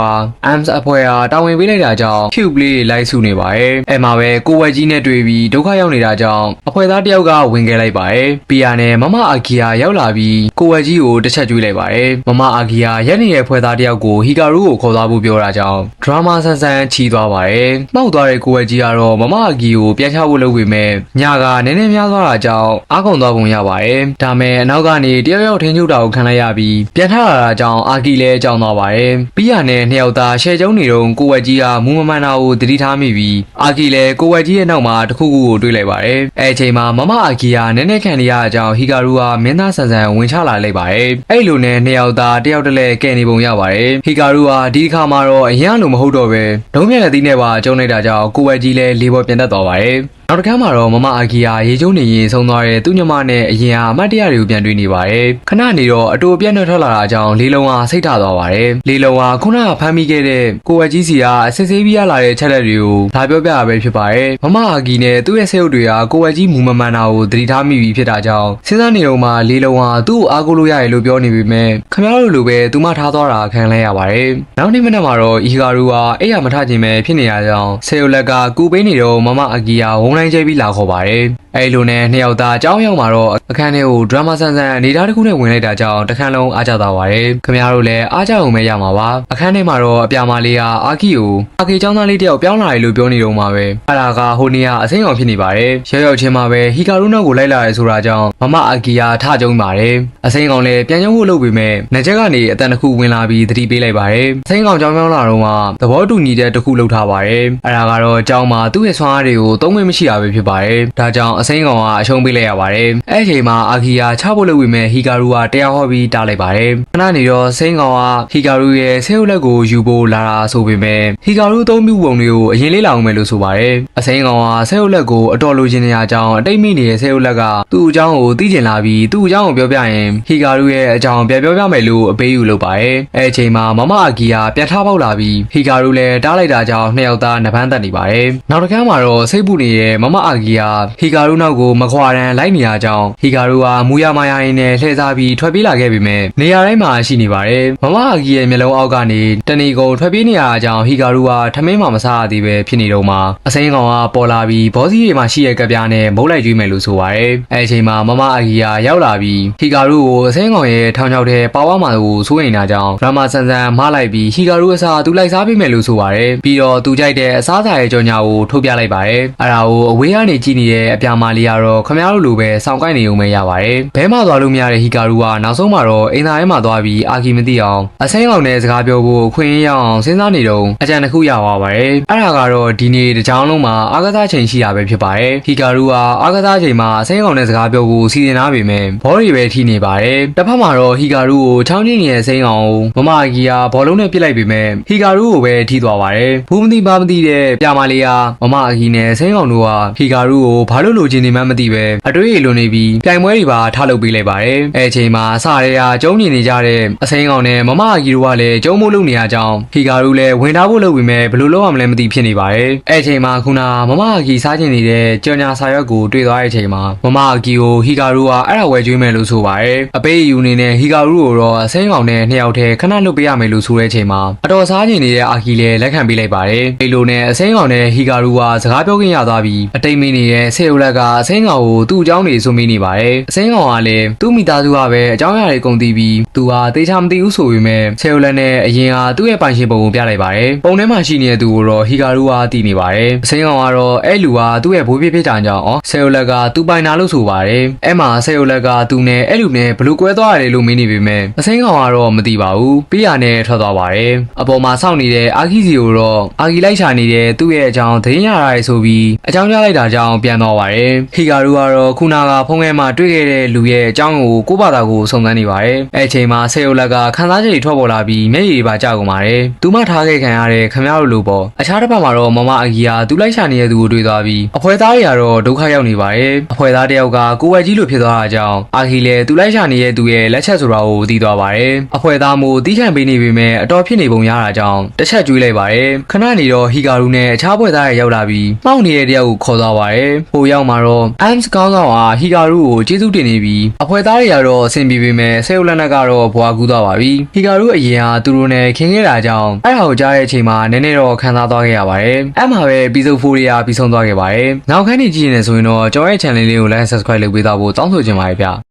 ARMS အဖွဲ့အားတာဝန်ပေးလိုက်တာကြောင့် cube လေးလိုက်စုနေပါတယ်။အဲ့မှာပဲကိုဝက်ကြီးနဲ့တွေ့ပြီးဒုက္ခရောက်နေတာကြောင့်အဖွဲ့သားတယောက်ကဝင်ခဲ့လိုက်ပါတယ်။ပီယာနဲ့မမအာကီယာရောက်လာပြီးကိုဝက်ကြီးကိုတစ်ချက်ကျွေးလိုက်ပါတယ်။မမအာကီယာရက်နေတဲ့အဖွဲ့သားတယောက်ကိုဟီကာရုကိုခေါ်သွားဖို့ပြောတာကြောင့်ဒရာမာဆန်ဆန်ချီသွားပါတယ်။မှောက်သွားတဲ့ကိုဝက်ကြီးကတော့မမအာကီကိုပြန်ချဖို့လုပ်ပေမဲ့ညကနည်းနည်းများသွားတာကြောင့်အားကုန်သွားပုံရပါတယ်။ဒါမဲ့အနောက်ကနေတယောက်ယောက်ထင်းချုပ်တာကိုခံလိုက်ရပြီးပြန်ထလာတာကြောင့်အာကီ လည်းကြောင်းသွားပါတယ်။ပြီးရနဲ့နှစ်ယောက်သားရှယ်ကျုံနေတော့ကိုဝက်ကြီးကမူမမှန်တာကိုတတိထားမိပြီးအာကီလည်းကိုဝက်ကြီးရဲ့နောက်မှာတစ်ခုခုကိုတွေးလိုက်ပါတယ်။အဲ့အချိန်မှာမမအာကီကနည်းနည်းခံနေရတဲ့အကြောင်းဟီကာရူကမင်းသားဆန်ဆန်ဝင်ချလာလိုက်ပါတယ်။အဲ့လိုနဲ့နှစ်ယောက်သားတယောက်တည်းကဲနေပုံရပါတယ်။ဟီကာရူကဒီခါမှာတော့အရင်လိုမဟုတ်တော့ပဲဒုံးမြက်လက်သီးနဲ့ပါကျုံလိုက်တာကြောင့်ကိုဝက်ကြီးလည်းလေပေါ်ပြန်တက်သွားပါတယ်။နောက်တစ်ခါမှာတော့မမအာကီယာရေကျုံနေရင်ဆုံးသွားတဲ့သူ့ညမနဲ့အရင်အမတ်တရတွေကိုပြန်တွေ့နေပါတယ်။ခဏနေတော့အတူအပြတ်နဲ့ထွက်လာတာကြောင့်လေးလုံးကစိတ်ထသွားပါတယ်။လေးလုံးကခုနကဖမ်းမိခဲ့တဲ့ကိုဝက်ကြီးစီကအစစ်ဆေးပြီးရလာတဲ့ချက်လက်တွေကိုဒါပြောပြရပဲဖြစ်ပါတယ်။မမအာကီနဲ့သူ့ရဲ့ဆေးရုပ်တွေကကိုဝက်ကြီးမူမမှန်တာကိုသတိထားမိပြီးဖြစ်တာကြောင့်စဉ်းစားနေတော့မှလေးလုံးကသူ့ကိုအားကိုးလို့ရတယ်လို့ပြောနေပေမဲ့ခမရတို့လိုပဲသူမထားသွားတာခံလဲရပါတယ်။နောက်နေ့မနက်မှာတော့အီဂါရူကအဲ့ရမထခြင်းပဲဖြစ်နေရကြောင်းဆေးရုပ်လက်ကကူပေးနေတော့မမအာကီယာဝုန်းတိုင်းကျဲပြီးလာခေါ်ပါတယ်။အဲ့လိုနဲ့နှစ်ယောက်သားအကြောင်းရောက်မှာတော့အခန်းထဲကိုဒရမာဆန်ဆန်အနေသားတစ်ခုနဲ့ဝင်လိုက်တာကြောင့်တခန်းလုံးအားကြသွားပါတယ်။ခင်ဗျားတို့လည်းအားကြအောင်ပဲရမှာပါ။အခန်းထဲမှာတော့အပြာမလေးကအာကီကိုအာကီចောင်းသားလေးတယောက်ပြောင်းလာတယ်လို့ပြောနေတော့မှာပဲ။အဲ့ဒါကဟိုနေ့ကအစိမ်းအောင်ဖြစ်နေပါတယ်။ရောက်ချင်းမှာပဲဟီကာရူနောက်ကိုလိုက်လာရဲဆိုတာကြောင့်မမအာကီယာထကြုံပါတယ်။အစိမ်းကောင်လည်းပြန်ရုံးဖို့လုပ်ပေမဲ့နေချက်ကနေအတန်တစ်ခုဝင်လာပြီးသတိပေးလိုက်ပါတယ်။အစိမ်းကောင်ကြောင်းပြောင်းလာတော့မှသဘောတူညီတဲ့တစ်ခုလုပ်ထားပါတယ်။အဲ့ဒါကတော့ကြောင်းမှာသူ့ရဲ့ဆွမ်းအားတွေကိုသုံးခွင့်မရှိတာပဲဖြစ်ပါတယ်။ဒါကြောင့်အစိမ်းကောင်ကအရှုံးပေးလိုက်ရပါတယ်။အဲ့ဒီအချိန်မှာအာကီယာချဖို့လုပ်ပြီးမဲ့ဟီကာရူကတရားဟောပြီးတားလိုက်ပါတယ်။ခဏနေတော့စိမ်းကောင်ကဟီကာရူရဲ့ဆေးရုပ်လက်ကိုယူဖို့လာတာဆိုပေမဲ့ဟီကာရူသုံးပြုပုံတွေကိုအရင်လေးလာအောင်မယ်လို့ဆိုပါတယ်။အစိမ်းကောင်ကဆေးရုပ်လက်ကိုအတော်လိုချင်နေရကြောင်းအတိတ်မိနေတဲ့ဆေးရုပ်လက်ကသူ့အကြောင်းကိုသိကျင်လာပြီးသူ့အကြောင်းကိုပြောပြရင်ဟီကာရူရဲ့အကြောင်းပြန်ပြောပြမယ်လို့အပေးယူလုပ်ပါတယ်။အဲ့ဒီအချိန်မှာမမအာကီယာပြန်ထားပေါက်လာပြီးဟီကာရူလည်းတားလိုက်တာကြောင့်နှစ်ယောက်သားနှပန်းတက်နေပါတယ်။နောက်တစ်ခါမှာတော့စိတ်ပူနေတဲ့မမအာကီယာဟီကာရူနောက်ကိုမခွာရန်လိုက်နေရကြောင်းဟီကာရူကမူရမာယာရင်းနဲ့လှည့်စားပြီးထွက်ပြေးလာခဲ့ပေမဲ့နေရာတိုင်းမှာရှိနေပါတယ်။မမအာကီရဲ့မျက်လုံးအောက်ကနေတဏီကုံထွက်ပြေးနေရကြောင်းဟီကာရူကထမင်းမှမစားရသေးပဲဖြစ်နေတော့မှအစိမ်းကောင်ကပေါ်လာပြီးဘောစီတွေမှာရှိတဲ့ကပြားနဲ့မုတ်လိုက်ကျွေးမယ်လို့ဆိုပါတယ်။အဲဒီအချိန်မှာမမအာကီယာရောက်လာပြီးဟီကာရူကိုအစိမ်းကောင်ရဲ့ထောင်ချောက်ထဲပါဝါမှာကိုစိုးရိမ်တာကြောင့်ဒရမာဆန်ဆန်မလိုက်ပြီးဟီကာရူအစားသူလိုက်စားပေးမယ်လို့ဆိုပါတယ်။ပြီးတော့သူကြိုက်တဲ့အစားအစာရဲ့ကြော်ညာကိုထုတ်ပြလိုက်ပါတယ်။အဲ့ဒါကိုအဝေးကနေကြည့်နေတဲ့အပြာမာလေးကတော့ခမရတို့လိုပဲစောင့်ကိုက်နေုံပဲရပါတယ်။ဘဲမှသွားလို့မရတဲ့ဟီကာရူကနောက်ဆုံးမှာတော့အင်သာထဲမှာသွားပြီးအာကီမသိအောင်အစိမ်းကောင်နဲ့စကားပြောဖို့ခွင့်ရအောင်စဉ်းစားနေတော့အကြံတစ်ခုရသွားပါတယ်။အဲ့ဒါကတော့ဒီနေ့တကြောင်လုံးမှာအာကစားချိန်ရှိတာပဲဖြစ်ပါတယ်။ဟီကာရူကအာကစားချိန်မှာအစိမ်းကောင်နဲ့စကားပြောဖို့စီစဉ်ထားပေမဲ့ဘောတွေပဲထိနေပါတယ်။တစ်ဖက်မှာတော့ဟီကာရူကိုချောင်းချင်းနေတဲ့အစိမ်းကောင်ကိုမမအာကီယာဘောလုံးနဲ့ပစ်လိုက်ပေမဲ့ဟီကာရူကိုပဲထိသွားပါတယ်။ဘူးမသိပါမသိတဲ့ပြာမာလေးကမမအာကီနဲ့အစိမ်းကောင်တို့ကဟီကာရူကိုဘာလို့လိုချင်နေမှမသိပဲအတွေးအလွန်နေပြီးပြိုင်ပွဲတွေပါထားလုပ်ပေးလိုက်ပါတယ်။အဲအချိန်မှာအစရဲကကျုံနေနေကြတဲ့အစိမ်းကောင်နဲ့မမအာကီတို့ကလည်းကျုံမိုးလုပ်နေရကြောင်းဟီကာရူလည်းဝင်ထားဖို့လုပ်ပြီးမဲ့ဘယ်လိုလုပ်ရမလဲမသိဖြစ်နေပါတယ်။အဲအချိန်မှာခုနမမအာကီစားချင်နေတဲ့ကြော်ညာစာရွက်ကိုတွေ့သွားတဲ့အချိန်မှာမမအာကီကိုဟီကာရူကအဲ့ဒါဝယ်ကျွေးမယ်လို့ဆိုပါတယ်။အပေးယူနေနဲ့ဟီကာရူကိုတော့အစိမ်းကောင်နဲ့နှစ်ယောက်တည်းခဏလွတ်ပေးရမယ်လို့ဆိုတဲ့အချိန်မှာအတော်စားချင်နေတဲ့အာကီလည်းလက်ခံပေးလိုက်ပါတယ်။အဲလိုနဲ့အစိမ်းကောင်နဲ့ဟီကာရူကစကားပြောခွင့်ရသွားပြီးအတိတ်မင်းနေတဲ့ဆေးရုပ်လက်ကအစိမ်းကောင်ကိုသူ့အကြောင်းတွေဆိုမိနေပါတယ်။အစိမ်းကောင်ကလည်းသူ့မိသားစုကပဲအကြောင်းအရာတွေကုန်သိပြီးသူဟာတေချာမသိဘူးဆိုပေမဲ့ဆေးရုပ်လက်နဲ့အရင်ကသူ့ရဲ့ပိုင်ရှင်ပုံကိုပြလိုက်ပါတယ်။ပုံထဲမှာရှိနေတဲ့သူကိုတော့ဟီကာရူကသိနေပါတယ်။အစိမ်းကောင်ကတော့အဲ့လူကသူ့ရဲ့ဘိုးပြဖြစ်တာကြောင့်ဆေးရုပ်လက်ကသူ့ပိုင်နာလို့ဆိုပါတယ်။အဲ့မှာဆေးရုပ်လက်ကသူနဲ့အဲ့လူနဲ့ဘလို့ကွဲသွားရတယ်လို့မင်းနေပေမဲ့အစိမ်းကောင်ကတော့မသိပါဘူး။ပြီးရနဲ့ထွက်သွားပါတယ်။အပေါ်မှာစောင့်နေတဲ့အာကီစီကိုတော့အာကီလိုက်ရှာနေတဲ့သူ့ရဲ့အကြောင်းသတင်းရတာဆိုပြီးအကြောင်းကြားလိုက်တာကြောင့်ပြန်သွားပါတယ်။ဟီကာရူကတော့ခုနကဖုန်းထဲမှာတွေ့ခဲ့တဲ့လူရဲ့အကြောင်းကိုဘာသာကိုစုံစမ်းနေပါတယ်။အဲ့အချိန်မှာဆေယိုလက်ကခန်းစားချက်တွေထွက်ပေါ်လာပြီးမျက်ရည်ပါကျကုန်ပါတယ်။သူမထားခဲ့ခံရတဲ့ခမရတို့လိုပေါ့။အခြားတစ်ဖက်မှာတော့မမအာကီယာသူလိုက်ရှာနေတဲ့သူကိုတွေ့သွားပြီးအဖွဲသားတွေကတော့ဒုက္ခရောက်နေပါတယ်။အဖွဲသားတယောက်ကကိုဝက်ကြီးလိုဖြစ်သွားတာကြောင့်အာကီလည်းသူလိုက်ရှာနေတဲ့သူရဲ့လက်ချက်ဆိုတာကိုသိသွားပါတယ်။အဖွဲသားမို့တီးခံပေးနေပေမဲ့အတော်ဖြစ်နေပုံရတာကြောင့်တစ်ချက်ကျွေးလိုက်ပါတယ်။ခဏနေတော့ဟီကာရူနဲ့အခြားဖွဲသားတွေရောက်လာပြီးမှောက်နေတဲ့တယောက်ကိုခေါ်သွားပါတယ်။ဟိုရောက်မှာတော့အမ်စ်ကောင်းဆောင်ဟာဟီကာရူကိုကျေးဇူးတင်နေပြီးအဖွဲသားတွေကတော့အဆင်ပြေပေမဲ့ဆေယိုလက်နက်ကတော့ဘွားကူးသွားပါပြီ။ဟီကာရူအရင်ဟာသူတို့နဲ့ခင်ခဲ့တာကြောင့်အဲ့ဒါကိုကြားတဲ့အချိန်မှာနည်းနည်းတော့ခံစားသွားခဲ့ရပါတယ်။အဲ့မှာပဲပြီးဆုံးဖိုးရီယာပြီးဆုံးသွားခဲ့ပါတယ်။နောက်ခန်းနေကြည့်နေဆိုရင်တော့ကျွန်တော်ရဲ့ channel လေးကို like subscribe လုပ်ပေးသားဖို့တောင်းဆိုချင်ပါတယ်ဗျ။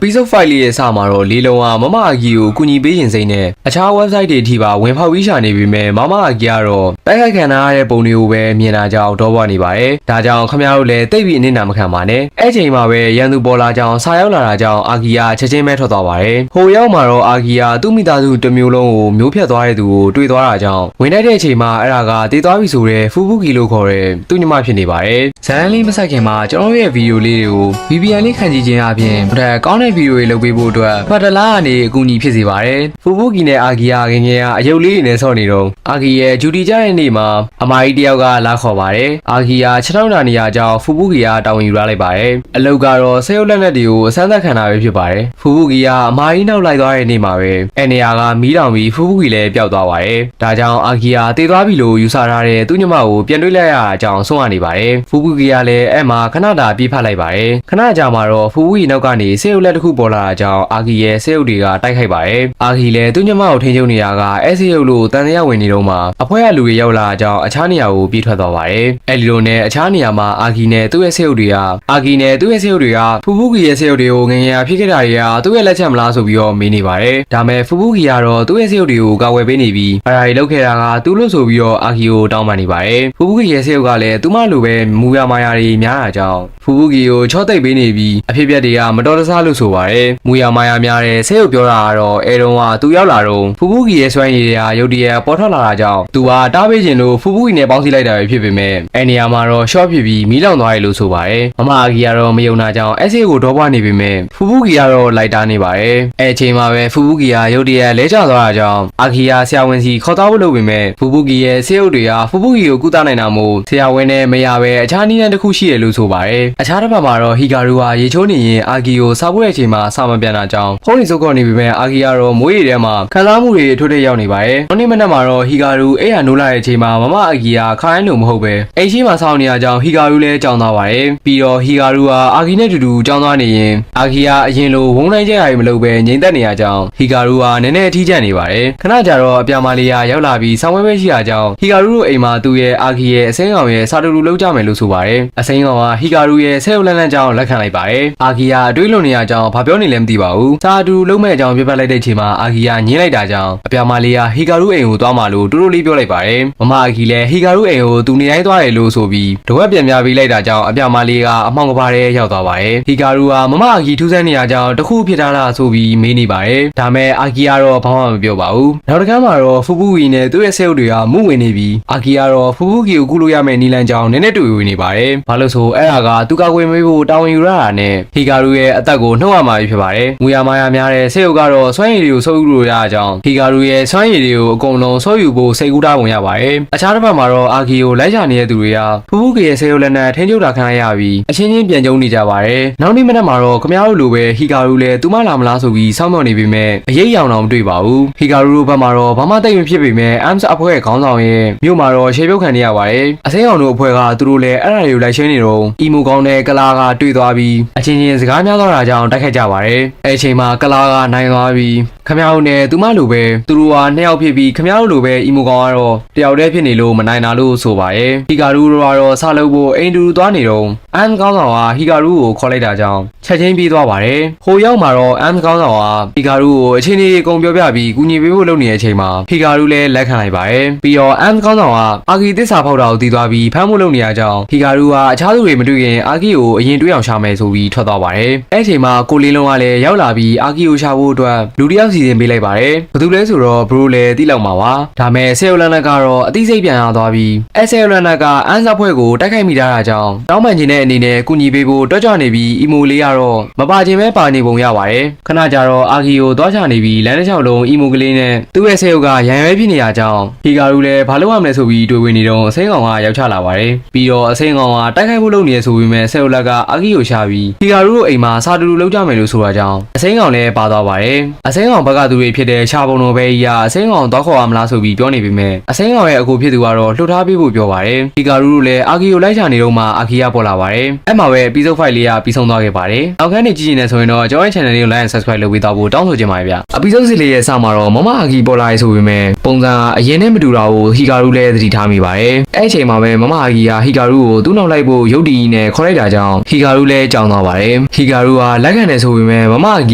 episode 5လေးရဲ့အစမှာတော့လေးလုံးကမမအာဂီကိုကူညီပေးရင်စိမ့်နဲ့အခြား website တွေအထိပါဝင်ဖောက်ပြီးရှာနေပြီးမမအာဂီကတော့တိုက်ခိုက်ခံရတဲ့ပုံတွေကိုပဲမြင်လာကြောင်းတော့ပွားနေပါတယ်ဒါကြောင့်ခမရတို့လည်းတိတ်ပြီးအနစ်နာမခံပါနဲ့အဲ့ချိန်မှာပဲရန်သူပေါ်လာကြောင်းစာရောက်လာတာကြောင့်အာဂီကချက်ချင်းပဲထွက်သွားပါတယ်ဟိုရောက်မှာတော့အာဂီကသူ့မိသားစုတစ်မျိုးလုံးကိုမျိုးဖြတ်သွားတဲ့သူကိုတွေ့သွားတာကြောင့်ဝင်တိုက်တဲ့အချိန်မှာအဲ့ဒါကတည်သွားပြီဆိုတဲ့ဖူဖူကီလို့ခေါ်တဲ့သူ့ညီမဖြစ်နေပါတယ်ဇာတ်လမ်းလေးမဆက်ခင်မှာကျွန်တော်ရဲ့ဗီဒီယိုလေးတွေကို VPN လေးခံကြည့်ခြင်းအပြင်ကောင်းတဲ့ဗီဒီယိုတွေလုပ်ပေးဖို့အတွက်ဖတ်တလားကနေအကူအညီဖြစ်စေပါတယ်ဖူဖူကီနဲ့အာဂီယာငငယ်ကအယုတ်လေးတွေနဲ့ဆော့နေတော့အာဂီရဲ့ဂျူတီကြတဲ့နေ့မှာအမကြီးတယောက်ကလာခေါ်ပါတယ်အာဂီယာ6ထောင်တာနေရာကြောင့်ဖူဖူကီယာတာဝန်ယူရလိုက်ပါတယ်အလုပ်ကတော့ဆေးရုပ်လက်နက်တွေကိုအစမ်းသက်ခံတာပဲဖြစ်ပါတယ်ဖူဖူကီယာအမကြီးနောက်လိုက်သွားတဲ့နေ့မှာပဲအဲနေရာကမီးတောင်ပြီးဖူဖူကီလည်းပျောက်သွားပါတယ်ဒါကြောင့်အာဂီယာတည်သွားပြီလို့ယူဆထားတဲ့သူ့ညီမကိုပြန်တွေ့လိုက်ရတာကြောင့်ဆုံးရနေပါတယ်ဖူဖူကီယာလည်းအဲ့မှာခဏတာပြေးဖတ်လိုက်ပါတယ်ခဏကြာမှာတော့ဖူဖူကီနောက်ကနေဆေးရုပ်လက်တစ်ခုပေါ်လာတာကြောင့်အာဂီရဲ့ဆေးရုပ်တွေကတိုက်ခိုက်ပါတယ်အာဂီလည်းသူ့ညီမကိုထိန်းချုပ်နေတာကအဲဆေးရုပ်လို့တန်တရားဝင်နေတော့မှအဖွဲရလူတွေရောက်လာတာကြောင့်အခြားနေရာကိုပြေးထွက်သွားပါတယ်အဲ့ဒီလိုနဲ့အခြားနေရာမှာအာဂီနဲ့သူ့ရဲ့ဆေးရုပ်တွေကဖူဖူကီရဲ့ဆေးရုပ်တွေကိုငငယ်ဖြစ်ခဲ့တာတွေကသူ့ရဲ့လက်ချက်မလားဆိုပြီးတော့မေးနေပါတယ်ဒါမဲ့ဖူဖူကီကတော့သူ့ရဲ့ဆေးရုပ်တွေကိုကာဝယ်ပေးနေပြီးအဲ့ဒါတွေလုပ်ခဲ့တာကသူ့လို့ဆိုပြီးတော့အာဂီကိုတောင်းပန်နေပါတယ်ဖူဖူကီရဲ့ဆေးရုပ်ကလည်းသူ့မလိုပဲမူရမာယာတွေများတာကြောင့်ဖူဖူကီကိုချော့သိပ်ပေးနေပြီးအဖြစ်အပျက်တွေကမတော်တဆလို့ဆိုပါတယ်မူရမာယာများတဲ့ဆေးရုပ်ပြောတာကတော့အဲတုန်းကသူရောက်လာတော့ဖူဖူကီရဲ့စွမ်းရည်တွေကရုတ်တရက်ပေါ်ထွက်လာတာကြောင့်သူကတားပေးခြင်းလို့ဖူဖူကီနဲ့ပေါင်းစည်းလိုက်တာပဲဖြစ်ပေမဲ့အဲနေရာမှာတော့ short ဖြစ်ပြီးမီးလောင်သွားတယ်လို့ဆိုပါတယ်မမအာဂီကတော့မယုံတာကြောင့်အဲဆေးကိုတော့ပွားနေပေမဲ့ဖူဖူကီကတော့လိုက်တားနေပါတယ်အဲအချိန်မှာပဲဖူဖူကီကရုတ်တရက်လဲကျသွားတာကြောင့်အာဂီယာဆရာဝန်စီခေါ်သွားဖို့လုပ်ပေမဲ့ဖူဖူကီရဲ့ဆေးရုပ်တွေကဖူဖူကီကိုကုသနိုင်တာမို့ဆရာဝန်နဲ့မရပဲအခြားနည်းလမ်းတစ်ခုရှိတယ်လို့ဆိုပါတယ်အခြားတစ်ဖက်မှာတော့ဟီဂါရူဟာရေချိုးနေရင်အာဂီကိုစားဖို့တဲ့အချိန်မှာစာမပြန်တာကြောင့်ဖုန်းတွေစုပ်ကောနေပေမဲ့အာဂီကတော့မွေးရည်ထဲမှာခံစားမှုတွေထွတ်ထွတ်ရောက်နေပါတယ်။နောက်နေ့မနက်မှာတော့ဟီဂါရူအိမ်ဟာနိုးလာတဲ့အချိန်မှာမမအာဂီယာခိုင်းလို့မဟုတ်ပဲအိမ်ရှိမှာစောင့်နေရကြောင်းဟီဂါရူလည်းကြောင်းသွားပါတယ်။ပြီးတော့ဟီဂါရူဟာအာဂီနဲ့တူတူကြောင်းသွားနေရင်အာဂီယာအရင်လိုဝုန်းတိုင်းကျဲရမလို့ပဲငြိမ်သက်နေရကြောင်းဟီဂါရူဟာနည်းနည်းအထီးကျန်နေပါတယ်။ခဏကြာတော့အပြာမာလီယာရောက်လာပြီးဆောင်းဝဲပဲရှိရကြောင်းဟီဂါရူတို့အိမ်မှာသူ့ရဲ့အာဂီရဲ့အစိမ်းကောင်ရဲ့စာတူတူလောက်ကြမယ်လို့ဆိုပါတယ်။အစိမ်းကောင်ကဟီဂါရူရဲ့ဆဲယုတ်လန်းလန်းကြောင်းလက်ခံလိုက်ပါတယ်။အာဂီယာအတွေးလွန်နေရကြောင်းဘာပြောနေလဲမသိပါဘူး။စာတူလုံးမဲ့အကြောင်းပြပတ်လိုက်တဲ့အချိန်မှာအာဂီယာညင်းလိုက်တာကြောင့်အပြာမာလီယာဟီဂါရူအိမ်ကိုသွားမှလို့တူတူလေးပြောလိုက်ပါတယ်။မမအာဂီလည်းဟီဂါရူအိမ်ကိုသူနေတိုင်းသွားတယ်လို့ဆိုပြီးတဝက်ပြန်ပြပေးလိုက်တာကြောင့်အပြာမာလီယာအမှောင်ကပါတဲ့ရောက်သွားပါတယ်။ဟီဂါရူဟာမမအာဂီထူးဆန်းနေရကြောင်းတခုဖြစ်ထားလားဆိုပြီးမေးနေပါတယ်။ဒါမဲ့အာဂီကတော့ဘာမှမပြောပါဘူး။နောက်တစ်ခါမှာတော့ဖူဖူကီနဲ့သူ့ရဲ့ဆဲုပ်တွေကမှုဝင်နေပြီးအာဂီကတော့ဖူဖူကီကိုကုလို့ရမယ့်နီလန်ကြောင်းနည်းနည်းတွေ့ဝင်နေပါတယ်။ဘာလို့ဆိုအဲ့ဒါကသူကကွေမေးဖို့တာဝန်ယူရတာနဲ့ဟီဂါရူရဲ့အသက်ကိုနှုတ်ရမှာဖြစ်ပါတယ်။ငွေရမာယာများတဲ့ဆဲုပ်ကတော့စွမ်းရည်တွေကိုစိုးယူလို့ရကြောင်းဟီဂါရူရဲ့စွမ်းရည်တွေကိုအကုန်လုံးစိုးယူဖို့စိတ်ကူးထားပုံရပါတယ်။အခြားတစ်ဖက်မှာတော့အာဂီကိုလိုက်ရှာနေတဲ့သူတွေကဖူဖူကီရဲ့ဆဲုပ်လက်နက်ထိန်းချုပ်တာခံရပြီးအချင်းချင်းပြန်ကျုံနေကြပါတယ်။နောက်နေ့မနက်မှာတော့ခမရတို့လိုပဲဟီဂါရူလည်းသူမလာမလားဆိုပြီးစောင့်မျှော်နေပေမဲ့အရေးရောင်တော့မတွေ့ပါဘူး။ဟီဂါရူတို့ဘက်မှာတော့ဘာမှတိတ်မဖြစ်ပေမဲ့ AMS အဖွဲ့ရဲ့ခေါင်းဆောင်ရဲ့မြို့မှာတော့ရှေ့ပြုတ်ခံနေရပါတယ်။အစိမ်းအောင်တို့အဖွဲ့ကသူတို့လည်းအဲ့ဒါတွေကိုလိုက်ရှင်းနေတော့အီမိုကောင်းတဲ့ကလာကတွေ့သွားပြီးအချင်းချင်းစကားများသွားတာကြောင့်တိုက်ခိုက်ကြပါတယ်။အဲ့အချိန်မှာကလာကနိုင်သွားပြီးခမရတို့နဲ့သူမလိုပဲသူတို့ဟာနှစ်ယောက်ဖြစ်ပြီးခမရတို့လိုပဲအီမိုကောင်ကတော့တယောက်တည်းဖြစ်နေလို့မနိုင်တာလို့ဆိုပါတယ်ဟီဂါရူတို့ကတော့ဆလုပ်ဖို့အိမ်တူသွားနေတော့အမ်ကောင်းဆောင်ကဟီဂါရူကိုခေါ်လိုက်တာကြောင့်ချက်ချင်းပြေးသွားပါတယ်ဟိုရောက်မှာတော့အမ်ကောင်းဆောင်ကဟီဂါရူကိုအချင်းကြီးအကုန်ပြောပြပြီးကူညီပေးဖို့လုပ်နေတဲ့အချိန်မှာဟီဂါရူလည်းလက်ခံလိုက်ပါတယ်ပြီးတော့အမ်ကောင်းဆောင်ကအာဂီသစ္စာဖောက်တာကိုတီးသွားပြီးဖမ်းဖို့လုပ်နေရကြောင်းဟီဂါရူကအခြားသူတွေမတွေ့ရင်အာဂီကိုအရင်တွေ့အောင်ရှာမယ်ဆိုပြီးထွက်သွားပါတယ်အဲ့အချိန်မှာကိုလင်းလုံးကလည်းရောက်လာပြီးအာဂီကိုရှာဖို့အတွက်လူတစ်ယောက်စီစဉ်ပေးလိုက်ပါတယ်ဘာလို့လဲဆိုတော့ဘရိုလည်းတိလောက်မှာပါဒါမဲ့ဆဲယိုလန်နက်ကတော့အသိစိတ်ပြန်ရသွားပြီးအဲဆဲယိုလန်နက်ကအန်းစားဖွဲ့ကိုတိုက်ခိုက်မိတာကြောင့်တောင်းပန်ခြင်းတဲ့အနေနဲ့ကူညီပေးဖို့တွက်ကြနေပြီးအီမိုလေးကတော့မပါခြင်းပဲပါနေပုံရပါတယ်ခဏကြာတော့အာဂီကိုသွားချနေပြီးလမ်းတစ်လျှောက်လုံးအီမိုကလေးနဲ့သူ့ရဲ့ဆဲယိုကရန်ရွဲဖြစ်နေရကြောင်းဟီဂါရူလည်းဘာလို့ရမလဲဆိုပြီးတွေးဝင်နေတော့အစိမ်းကောင်ကရောက်ချလာပါတယ်ပြီးတော့အစိမ်းကောင်ကတိုက်ခိုက်ဖို့လုပ်နေရဆိုပြီးမဲ့ဆဲယိုလက်ကအာဂီကိုရှာပြီးဟီဂါရူတို့အိမ်မှာစာတူတူလောက်ကြမယ်လို့ဆိုတာကြောင့်အစိမ်းကောင်လည်းပါသွားပါတယ်အစိမ်းကောင် ကောင်ဘက်ကသူတွေဖြစ်တဲ့ရှာပုံတော်ပဲကြီးကအစိမ်းကောင်တော့ခေါ်ရမလားဆိုပြီးပြောနေပေမဲ့အစိမ်းကောင်ရဲ့အကူဖြစ်သူကတော့လှုပ်ထားပေးဖို့ပြောပါတယ်ဟီကာရူတို့လည်းအာဂီကိုလိုက်ချနေတော့မှအာဂီကပေါ်လာပါတယ်အဲ့မှာပဲ episode 5လေးကပြီးဆုံးသွားခဲ့ပါတယ်နောက်ခန်းနေကြည့်နေဆိုရင်တော့ကျွန်တော်ရဲ့ channel လေးကို like and subscribe လုပ်ပေးတော့ဖို့တောင်းဆိုချင်ပါတယ်ဗျ episode 6လေးရဲ့စမှာတော့မမအာဂီပေါ်လာရေးဆိုပေမဲ့ပုံစံအရင်နဲ့မတူတာကိုဟီကာရူလည်းသတိထားမိပါတယ်အဲ့အချိန်မှာပဲမမအာဂီကဟီကာရူကိုသူ့နောက်လိုက်ဖို့ရုတ်တည်နဲ့ခေါ်လိုက်တာကြောင့်ဟီကာရူလည်းကြောင်သွားပါတယ်ဟီကာရူကလက်ခံတယ်ဆိုပေမဲ့မမအာဂ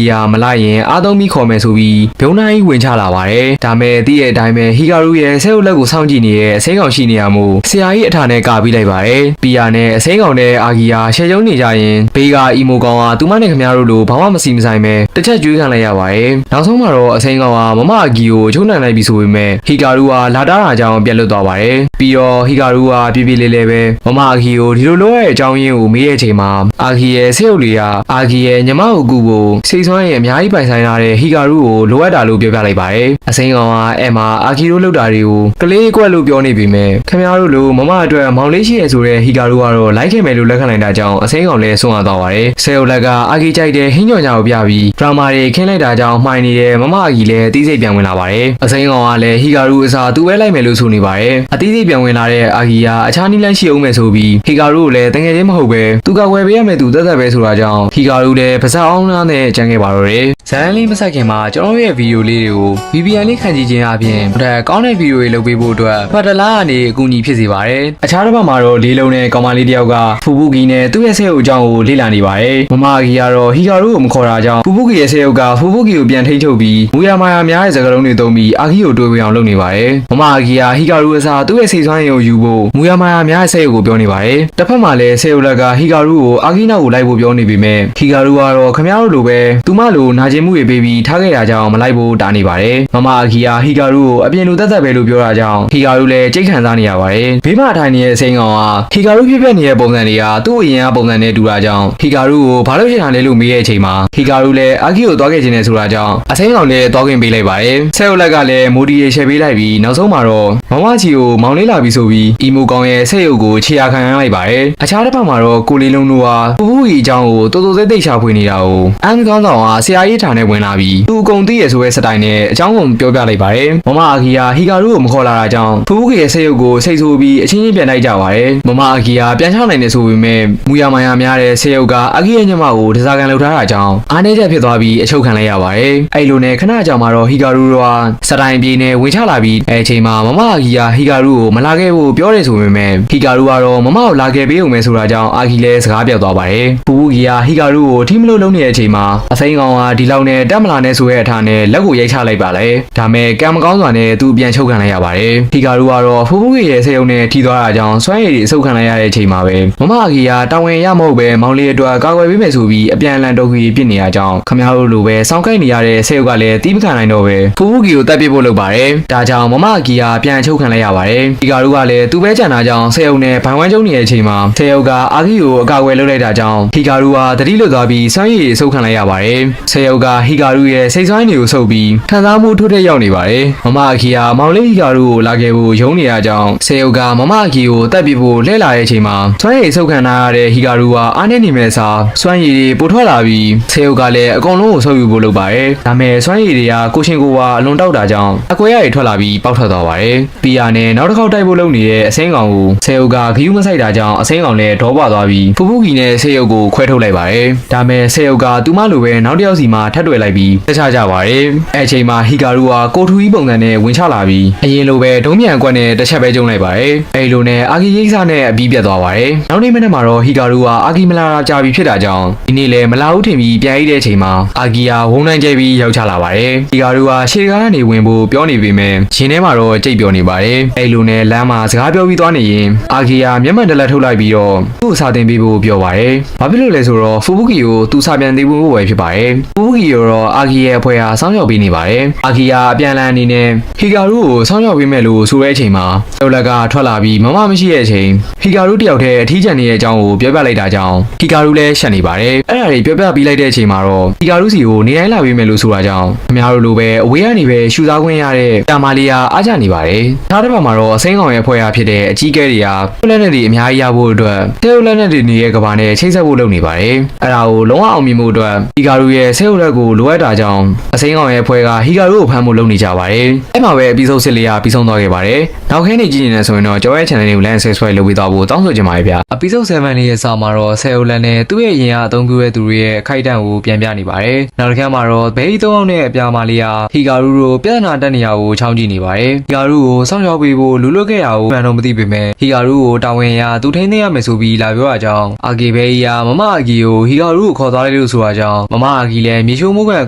ီကမလိုက်ရင်အားသုံးပြီးခေါ်မယ်ဆိုပြီးဘုံနိုင်ဝင်ချလာပါတယ်ဒါမဲ့တည့်ရဲ့အတိုင်းပဲဟီကာရူရဲ့ဆဲအုပ်လက်ကိုစောင့်ကြည့်နေတဲ့အစိမ်းကောင်ရှိနေရမို့ဆရာကြီးအထာနဲ့ကပြီးလိုက်ပါတယ်ပီယာနဲ့အစိမ်းကောင်နဲ့အာဂီယာရှယ်ကျုံနေကြရင်ဘေးကအီမိုကောင်ကသူမနဲ့ခမရတို့လိုဘာမှမစီမဆိုင်ပဲတစ်ချက်ကျွေးခံလိုက်ရပါတယ်နောက်ဆုံးမှာတော့အစိမ်းကောင်ကမမအာဂီကိုချုံနှံလိုက်ပြီးဆိုပေမဲ့ဟီကာရူကလာတာအကြောင်းပြက်လွတ်သွားပါတယ်ပြီးတော့ဟီကာရူကပြေးပြေးလေးလေးပဲမမအာဂီကိုဒီလိုလိုရဲ့အကြောင်းရင်းကိုမေးတဲ့အချိန်မှာအာဂီရဲ့ဆဲအုပ်လေးကအာဂီရဲ့ညီမကိုကူဖို့စိတ်ဆွမ်းရဲ့အများကြီးပိုင်ဆိုင်လာတဲ့ဟီကာရူကိုလိုအပ်တာလို့ပြောပြလိုက်ပါတယ်အစိမ်းကောင်ကအဲ့မှာအာဂီတို့လောက်တာတွေကိုကလေးကွက်လို့ပြောနေပေမဲ့ခင်ဗျားတို့လိုမမအတွက်မောင်လေးရှိရဆိုတဲ့ဟီကာရူကတော့လိုက်ခဲ့မယ်လို့လက်ခံလိုက်တာကြောင့်အစိမ်းကောင်လည်းဆုံးသွားသွားပါတယ်ဆဲအုပ်လက်ကအာဂီကြိုက်တဲ့ဟင်းညော်ညာကိုပြပြီးဒရာမာတွေခင်းလိုက်တာကြောင့်မှိုင်နေတဲ့မမအာဂီလည်းအသေးစိတ်ပြန်ဝင်လာပါတယ်အစိမ်းကောင်ကလည်းဟီကာရူအစားသူပဲလိုက်မယ်လို့ဆိုနေပါတယ်အသေးစိတ်ပြန်ဝင်လာတဲ့အာဂီကအခြားနည်းလမ်းရှိအောင်မယ်ဆိုပြီးဟီကာရူကိုလည်းတကယ်ချင်းမဟုတ်ပဲသူကဝယ်ပေးရမယ်သူသက်သက်ပဲဆိုတာကြောင့်ဟီကာရူလည်းပါးစပ်အောင်လားနဲ့ကြံခဲ့ပါတော့တယ်ဇန်လေးမဆက်ခင်မှာကျွန်တော်ရဲ့ဗီဒီယိုလေးတွေကို VPN လေးခံကြည့်ခြင်းအပြင်ဒါကောင်းတဲ့ဗီဒီယိုတွေလုပ်ပေးဖို့အတွက်ဖတ်တလားကနေအကူအညီဖြစ်စေပါတယ်အခြားတစ်ပတ်မှာတော့လေးလုံးနဲ့ကောင်မလေးတယောက်ကဖူဖူကီနဲ့သူ့ရဲ့ဆဲအုပ်အကြောင်းကိုလေ့လာနေပါတယ်မမအာဂီကတော့ဟီကာရူကိုမခေါ်တာကြောင့်ဖူဖူကီရဲ့ဆဲအုပ်ကဖူဖူကီကိုပြန်ထိန်းချုပ်ပြီးမူရမာယာများရဲ့စကားလုံးတွေသုံးပြီးအာဂီကိုတွေးပြအောင်လုပ်နေပါတယ်မမအာဂီကဟီကာရူအစားသူ့ရဲ့စိတ်ဆွမ်းရည်ကိုယူဖို့မူရမာယာများရဲ့ဆဲအုပ်ကိုပြောနေပါတယ်တစ်ဖက်မှာလည်းဆဲအုပ်လက်ကဟီကာရူကိုအာဂီနောက်ကိုလိုက်ဖို့ပြောနေပေမဲ့ဟီကာရူကတော့ခမရတို့လိုပဲသူမလိုနာကျင်မှုတွေပေးပြီးထားခဲ့တာကြောင့်မလိုက်ဖို့တားနေပါတယ်မမအာဂီကဟီကာရူကိုအပြင်လိုသက်သက်ပဲလို့ပြောတာကြောင့်ဟီကာရူလည်းကြိတ်ခံစားနေရပါတယ်ဘေးမှာထိုင်နေတဲ့အစိမ်းကောင်ကဟီကာရူဖြစ်နေတဲ့ပုံစံတွေကသူ့အရင်ကပုံစံနဲ့တူတာကြောင့်ဟီကာရူကိုဘာလို့ဖြစ်တာလဲလို့မေးတဲ့အချိန်မှာဟီကာရူလည်းအာဂီကိုသွားခဲ့ခြင်းနဲ့ဆိုတာကြောင့်အစိမ်းကောင်လည်းသွားခွင့်ပေးလိုက်ပါတယ်ဆဲအုပ်လက်ကလည်းမိုဒီရေရှယ်ပေးလိုက်ပြီးနောက်ဆုံးမှာတော့မမချီကိုမောင်လေးလာပြီးဆိုပြီးအီမိုကောင်ရဲ့ဆဲရုပ်ကိုခြေရာခံရလိုက်ပါတယ်အခြားတစ်ဖက်မှာတော့ကိုလေးလုံးတို့ဟာဖူဖူကြီးအကြောင်းကိုတိုးတိုးသေးသေးရှာဖွေနေတာကိုအန်ကောင်းဆောင်ကဆရာကြီးဌာနဲ့ဝင်လာပြီးသူ့အကုန်သိရဆိုတဲ့စတိုင်နဲ့အကြောင်းကိုပြောပြလိုက်ပါတယ်မမအာဂီယာဟီကာရူကိုမခေါ်လာတာကြောင့်ဖူဖူကြီးရဲ့ဆဲရုပ်ကိုစိတ်ဆိုးပြီးအချင်းချင်းပြန်လိုက်ကြပါတယ်မမအာဂီယာပြန်ချနိုင်တယ်ဆိုပေမဲ့မူရမာယာများတဲ့ဆဲရုပ်ကအာဂီရဲ့ညမကိုတစားကန်လှုပ်ထားတာကြောင့်အားနည်းချက်ဖြစ်သွားပြီးအချုပ်ခံလိုက်ရပါတယ်အဲ့လိုနဲ့ခဏကြာမှာတော့ဟီကာရူကစတိုင်ပြေးနဲ့ဝင်ချလာပြီးအဲ့အချိန်မှာမမအာဂီယာဟီကာရူကိုမလာခဲ့ဖို့ပြောတယ်ဆိုပေမဲ့ဟီကာရူကတော့မမကိုလာခဲ့ပေးဦးမယ်ဆိုတာကြောင့်အာဂီလည်းစကားပြောက်သွားပါတယ်ဖူဖူကြီးကဟီကာရူကိုထိမလို့လုံးနေတဲ့အချိန်မှာအစိမ်းကောင်ကဒီလောက်နဲ့တက်မလာနဲ့ဆိုတဲ့အထာနဲ့လက်ကိုရိုက်ချလိုက်ပါလေဒါမဲ့ကံမကောင်းစွာနဲ့သူပြန်ချုပ်ခံလိုက်ရပါတယ်ဟီကာရူကတော့ဖူဖူကြီးရဲ့ဆဲုံနဲ့ထိသွားတာကြောင့်စွမ်းရည်တွေအဆုတ်ခံလိုက်ရတဲ့အချိန်မှာပဲမမအာဂီယာတာဝန်ရမဟုတ်ပဲမောင်လေးအတွက်ကာကွယ်ပေးမယ်ဆိုပြီးအပြန်အလှန်တုံ့ပြန်ပြစ်နေရကြောင်းခမရတို့လိုပဲစောင့်ကိုက်နေရတဲ့ဆဲုံကလည်းတီးမခံနိုင်တော့ပဲဖူဖူကြီးကိုတက်ပစ်ဖို့လုပ်ပါတယ်ဒါကြောင့်မမအာဂီယာပြန်ချုပ်ခံလိုက်ရပါတယ်ဟီကာရူကလည်းသူပဲကြံတာကြောင့်ဆဲုံနဲ့ဘိုင်ဝမ်းကျုံနေတဲ့အချိန်မှာဆဲုံကအာဂီကိုအကာအကွယ်လုပ်လိုက်တာကြောင့်ဟီကာရူဟာတတိလွတ်သွားပြီးစွမ်းရည်တွေအဆုတ်ခံလိုက်ရပါတယ်ဆဲုံကဟီကာရူရဲ့စိတ်စွမ်းရည်တွေကိုဆုပ်ပြီးခံစားမှုထိုးထက်ရောက်နေပါတယ်မမအာဂီယာမောင်လေးဟီကာရူကိုလာခဲ့ဖို့ယုံနေရကြောင်းဆဲုံကမမအာဂီကိုတက်ပစ်ဖို့လှည့်လာတဲ့အချိန်မှာစွမ်းရည်အဆုတ်ခံထားရတဲ့ဟီကာရူဟာအားနေနေမဲ့စားစွမ်းရည်တွေပိုထွက်လာပြီးဆဲုံကလည်းအကုန်လုံးကိုဆုပ်ယူဖို့လုပ်ပါတယ်ဒါမဲ့စွမ်းရည်တွေကကိုရှင်ကိုကအလွန်တောက်တာကြောင့်အကွဲရတွေထွက်လာပြီးပေါက်ထွက်သွားပါတယ်ပီယာနဲ့နောက်တစ်ခေါက်တိုက်ဖို့လုပ်နေတဲ့အစိမ်းကောင်ကိုဆဲုံကဂယူးမဆိုင်တာကြောင့်အစိမ်းကောင်လည်းဒေါပွားသွားပြီးဖူဖူကီနဲ့ဆဲရုပ်ကိုခွဲထုတ်လိုက်ပါတယ်ဒါမဲ့ဆဲရုပ်ကသူမလိုပဲနောက်တစ်ယောက်စီမှာထပ်တွေ့လိုက်ပြီးတခြားကြပါတယ်အဲ့အချိန်မှာဟီကာရူဟာကိုထူကြီးပုံစံနဲ့ဝင်ချလာပြီးအရင်လိုပဲဒုံးမြန်ကွက်နဲ့တစ်ချက်ပဲကျုံလိုက်ပါတယ်အဲ့လိုနဲ့အာဂီရိစာနဲ့အပြီးပြတ်သွားပါတယ်နောက်နေ့မနေ့မှာတော့ဟီကာရူဟာအာဂီမလာတာကြာပြီဖြစ်တာကြောင့်ဒီနေ့လည်းမလာဘူးထင်ပြီးပြန်ရတဲ့အချိန်မှာအာဂီယာဝုန်းနိုင်ကျပြီးရောက်ချလာပါတယ်ဟီကာရူဟာရှေ့ကားကနေဝင်ဖို့ပြောနေပေမဲ့ရှင်ထဲမှာတော့ကြိတ်ပြောနေပါတယ်အဲ့လိုနဲ့လမ်းမှာစကားပြောပြီးသွားနေရင်အာဂီယာမျက်မှန်တလက်ထုတ်လိုက်ပြီးတော့သူ့စာတင်ပေးဖို့ပြောပါတယ်ဘာဖြစ်လို့လဲဆိုတော့ဖူဖူကီကိုသူစာပြန်သေးဖို့ပဲဖြစ်ပါတယ်ဖူဖူကီရောတော့အာဂီရဲ့အဖွဲဟာစောင့်ရှောက်ပေးနေပါတယ်အာဂီယာအပြန်လန်းအနေနဲ့ဟီကာရူကိုစောင့်ရှောက်ပေးမယ်လို့ဆိုတဲ့အချိန်မှာကျော်လက်ကထွက်လာပြီးမမမရှိတဲ့အချိန်ဟီကာရူတယောက်တည်းအထီးကျန်နေတဲ့အကြောင်းကိုပြောပြလိုက်တာကြောင့်ဟီကာရူလည်းရှက်နေပါတယ်အဲ့ဒါတွေပြောပြပြီးလိုက်တဲ့အချိန်မှာတော့ဟီကာရူစီကိုနေတိုင်းလာပေးမယ်လို့ဆိုတာကြောင့်ခင်ဗျားတို့လိုပဲအဝေးကနေပဲရှူစားခွင့်ရတဲ့တာမာလီယာအားကျနေပါတယ်နောက်တစ်ပတ်မှာတော့အစိမ်းကောင်ရဲ့ဖွဲဟာဖြစ်တဲ့အကြီးကဲတွေကလက်နဲ့တွေအများကြီးရဖို့အတွက်ဆဲုပ်လက်နဲ့တွေနေတဲ့ကဘာနဲ့ချိတ်ဆက်ဖို့လုပ်နေပါတယ်အဲ့ဒါကိုလုံးဝအောင်မြင်မှုအတွက်ဟီကာရူရဲ့ဆဲုပ်လက်ကိုလိုအပ်တာကြောင့် အစိမ်းကောင်ရဲ့ဖွဲ့ကဟီကာရုကိုဖမ်းဖို့လုပ်နေကြပါတယ်အဲ့မှာပဲအပြီးဆုံးစစ်လေးကပြီးဆုံးသွားခဲ့ပါတယ်နောက်ခင်းနေကြည့်နေတယ်ဆိုရင်တော့ကျော်ရဲ့ channel လေးကို like and subscribe လုပ်ပေးသွားဖို့တောင်းဆိုချင်ပါတယ်ဗျအပြီးဆုံး7လေးရဲ့စာမှာတော့ဆယ်အိုလန်နဲ့သူ့ရဲ့ရင်အားအသုံးပြုတဲ့သူတွေရဲ့အခိုက်အတန့်ကိုပြန်ပြနေပါတယ်နောက်တစ်ခါမှာတော့ဘဲကြီး3ယောက်နဲ့အပြာမလေးကဟီကာရုတို့ပြဿနာတက်နေရကိုချောင်းကြည့်နေပါတယ်ဟီကာရုကိုစောင့်ရှောက်ပေးဖို့လူလွတ်ခဲ့ရကိုမှန်တော့မသိပေမဲ့ဟီကာရုကိုတာဝန်ရသူထိန်းသိမ်းရမယ်ဆိုပြီးလာပြောတာကြောင့်အာဂီဘဲကြီးကမမအာဂီကိုဟီကာရုကိုခေါ်သွားလိုက်လို့ဆိုတာကြောင့်မမအာဂီလည်းမြေရှိုးမိုးကန်အ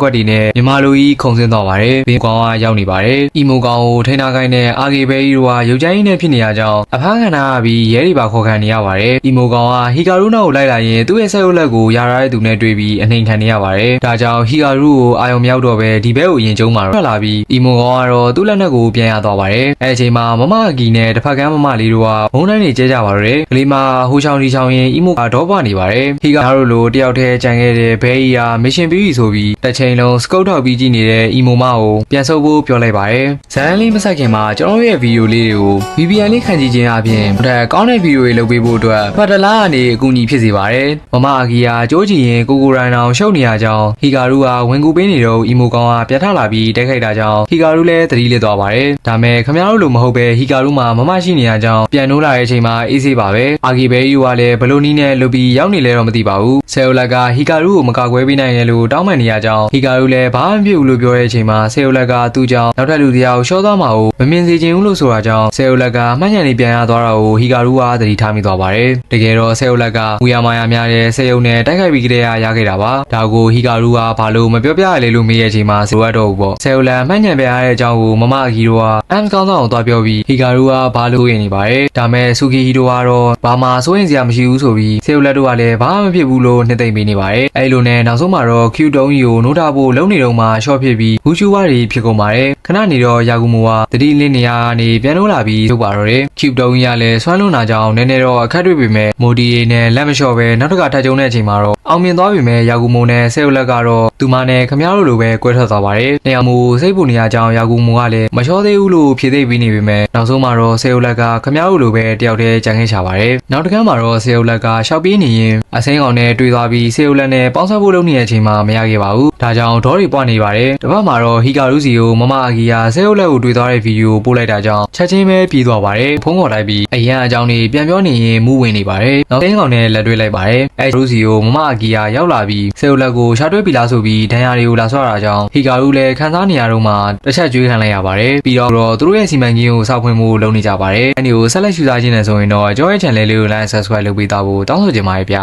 ကွက်တွေနဲ့မြမလိုကြီးခုန်ဆင်းသွားပါတယ်ဘင်းကောင်ကရောက်နေပါတယ်အီမိုကောင်ကိုထိန်းထားခိုင်းတဲ့အာဂီဘဲကြီးတို့ကရုပ်ကြိုင်းနဲ့ဖြစ်နေရကြောင်းအဖမ်းခံထားရပြီးရဲတွေပါခေါ်ခံနေရပါတယ်အီမိုကောင်ကဟီကာရုနောက်ကိုလိုက်လာရင်သူ့ရဲ့ဆက်ရုပ်လက်ကိုယာရတဲ့သူနဲ့တွေ့ပြီးအနှိမ်ခံနေရပါတယ်ဒါကြောင့်ဟီကာရုကိုအာယုံမြောက်တော့ပဲဒီဘက်ကိုအရင်ကျုံးမှာထွက်လာပြီးအီမိုကောင်ကတော့သူ့လက်နက်ကိုပြန်ရသွားပါတယ်အဲအချိန်မှာမမအာဂီနဲ့တစ်ဖက်ကမ်းမမလေးတို့ကဘုံတိုင်းတွေကျဲကြပါတော့ကလေးမဟိုချောင်းဒီချောင်းရင်အီမိုကတော့ပွားနေပါတယ်ဟီကာရုလိုတယောက်တည်းကြံခဲ့တဲ့ဘဲကြီးကမရှင်ပြီးပြီဆိုပြီးတစ်ချိန်လုံးစကုတ်ထောက်ပြီးကြည့်နေတဲ့အီမိုမကိုပြန်ဆုပ်ဖို့ပြောလိုက်ပါတယ်ဇာတ်လမ်းလေးမဆက်ခင်မှာကျွန်တော်ရဲ့ဗီဒီယိုလေးတွေကို VPN လေးခံကြည့်ခြင်းအပြင်ဒါကောင်းတဲ့ဗီဒီယိုတွေလုပ်ပေးဖို့အတွက်ဖတ်တလားကနေအကူအညီဖြစ်စေပါတယ်မမအာဂီယာကြိုးချီရင်ကိုရိုင်းအောင်ရှုပ်နေရကြောင်းဟီကာရုကဝင်ကူပေးနေတော့အီမိုကောင်ကပြတ်ထလာပြီးတိုက်ခိုက်တာကြောင့်ဟီကာရုလည်းသတိလစ်သွားပါတယ်ဒါမဲ့ခမရတို့လိုမဟုတ်ပဲဟီကာရုမှာမမရှိနေရကြောင်းပြန်နိုးလာတဲ့အချိန်မှာအေးဆေးပါပဲအာဂီဘဲယူကလည်းဘလိုနီးနဲ့လွတ်ပြီးရောက်နေလဲတော့မသိပါဘူးဆယ်အိုလက်ကဟီကာရုကိုမကာကွယ်ပေးနိုင်ရလို့တောင်းပန်နေရကြောင်းဟီကာရုလည်းဘာမှမဖြစ်ဘူးလို့ပြောတဲ့အချိန်မှာဆယ်အိုလက်ကသူ့ကြောင့်နောက်ထပ်လူတစ်ယောက်ရှော့သွားမှာကိုမမြင်စေချင်ဘူးလို့ဆိုတာကြောင့်ဆယ်အိုလက်ကမှတ်ညံနေပြန်ရသွားတာကိုဟီကာရုကသတိထားမိသွားပါတယ်တကယ်တော့ဆယ်အိုလက်ကမူရမာယာများတဲ့ဆယ်ယုံနဲ့တိုက်ခိုက်ပြီးကြတဲ့ရခဲ့တာပါဒါကိုဟီကာရုကဘာလို့မပြောပြရလဲလို့မေးတဲ့အချိန်မှာဆိုရတော့ဘူးပေါ့ဆယ်အိုလန်မှတ်ညံပြန်ရတဲ့အကြောင်းကိုမမအဂီတို့ကအမ်ကောင်းဆောင်ကိုသွားပြောပြီးဟီကာရုကဘာလို့ရင်နေပါတယ်ဒါမဲ့ဆူကီဟီတို့ကတော့ဘာမှစိုးရင်စရာမရှိဘူးဆိုပြီးဆယ်အိုလက်တို့ကလည်းဘာမှမဖြစ်ဘူးလို့နှစ်သိမ့်ပေးနေပါတယ်အဲ့လိုနဲ့နောက်ဆုံးမှာတော့ Q တုံးကြီးကိုနိုးတာဖို့လုံနေတော့မှရှော့ဖြစ်ပြီးဘူချူဝါတွေဖြစ်ကုန်ပါတယ်ခဏနေတော့ယာကူမိုကတတိလင်းနေရကနေပြန်လို့လာပြီးထုတ်ပါတော့တယ် Q တုံးကြီးကလည်းဆွမ်းလွန်တာကြောင့်နည်းနည်းတော့အခက်တွေ့ပေမဲ့မိုဒီရီနဲ့လက်မလျှော့ပဲနောက်တစ်ခါထပ်ကြုံတဲ့အချိန်မှာတော့အောင်မြင်သွားပြီမဲ့ယာကူမိုနဲ့ဆယ်အိုလက်ကတော့သူမနဲ့ခမရတို့လိုပဲကွဲထွက်သွားပါတယ်နေရာမိုစိတ်ပူနေရကြောင်းယာကူမိုကလည်းမလျှော့သေးဘူးလို့ဖြေသိပြီးနေပေမဲ့နောက်ဆုံးမှာတော့ဆယ်အိုလက်ကခမရတို့လိုပဲတယောက်တည်းကြံခဲ့ချပါတယ်နောက်တစ်ခါမှာတော့ဆယ်အိုလက်ကရှောက်ပြေးနေရင်အစိမ်းကောင်နဲ့တွေ့သွားပြီးဆယ်အိုလက်နဲ့ပေါင်းစပ်ဖို့လုပ်နေတဲ့အချိန်မှာမရခဲ့ပါဘူးဒါကြောင့်ဒေါ်တွေပွားနေပါတယ်တစ်ပတ်မှာတော့ဟီကာရုစီကိုမမအာဂီယာဆယ်အိုလက်ကိုတွေ့သွားတဲ့ဗီဒီယိုပို့လိုက်တာကြောင့်ချက်ချင်းပဲပြေးသွားပါတယ်ဖုန်းခေါ်လိုက်ပြီးအရန်အကြောင်းတွေပြန်ပြောနေရင်မူးဝင်နေပါတယ်နောက်စိမ်းကောင်နဲ့လက်တွေ့လိုက်ပါတယ်အဲရုစီကိုမမအာဂီယာရောက်လာပြီးဆယ်အိုလက်ကိုရှာတွေ့ပြီလားဆိုပြီးဒဏ်ရာတွေကိုလာဆွတာကြောင့်ဟီကာရုလည်းခန်းစားနေရတော့မှတစ်ချက်ကြွေးခံလိုက်ရပါတယ်ပြီးတော့သူတို့ရဲ့စီမံကိန်းကိုစောက်ဖွင့်မှုလုပ်နေကြပါတယ်အဲဒီကိုဆက်လက်ရှုစားခြင်းနဲ့ဆိုရင်တော့ကျွန်တော်ရဲ့ channel လေးကို like subscribe လုပ်ပေးသားဖို့တောင်းဆိုချင်ပါတယ်ဗျာ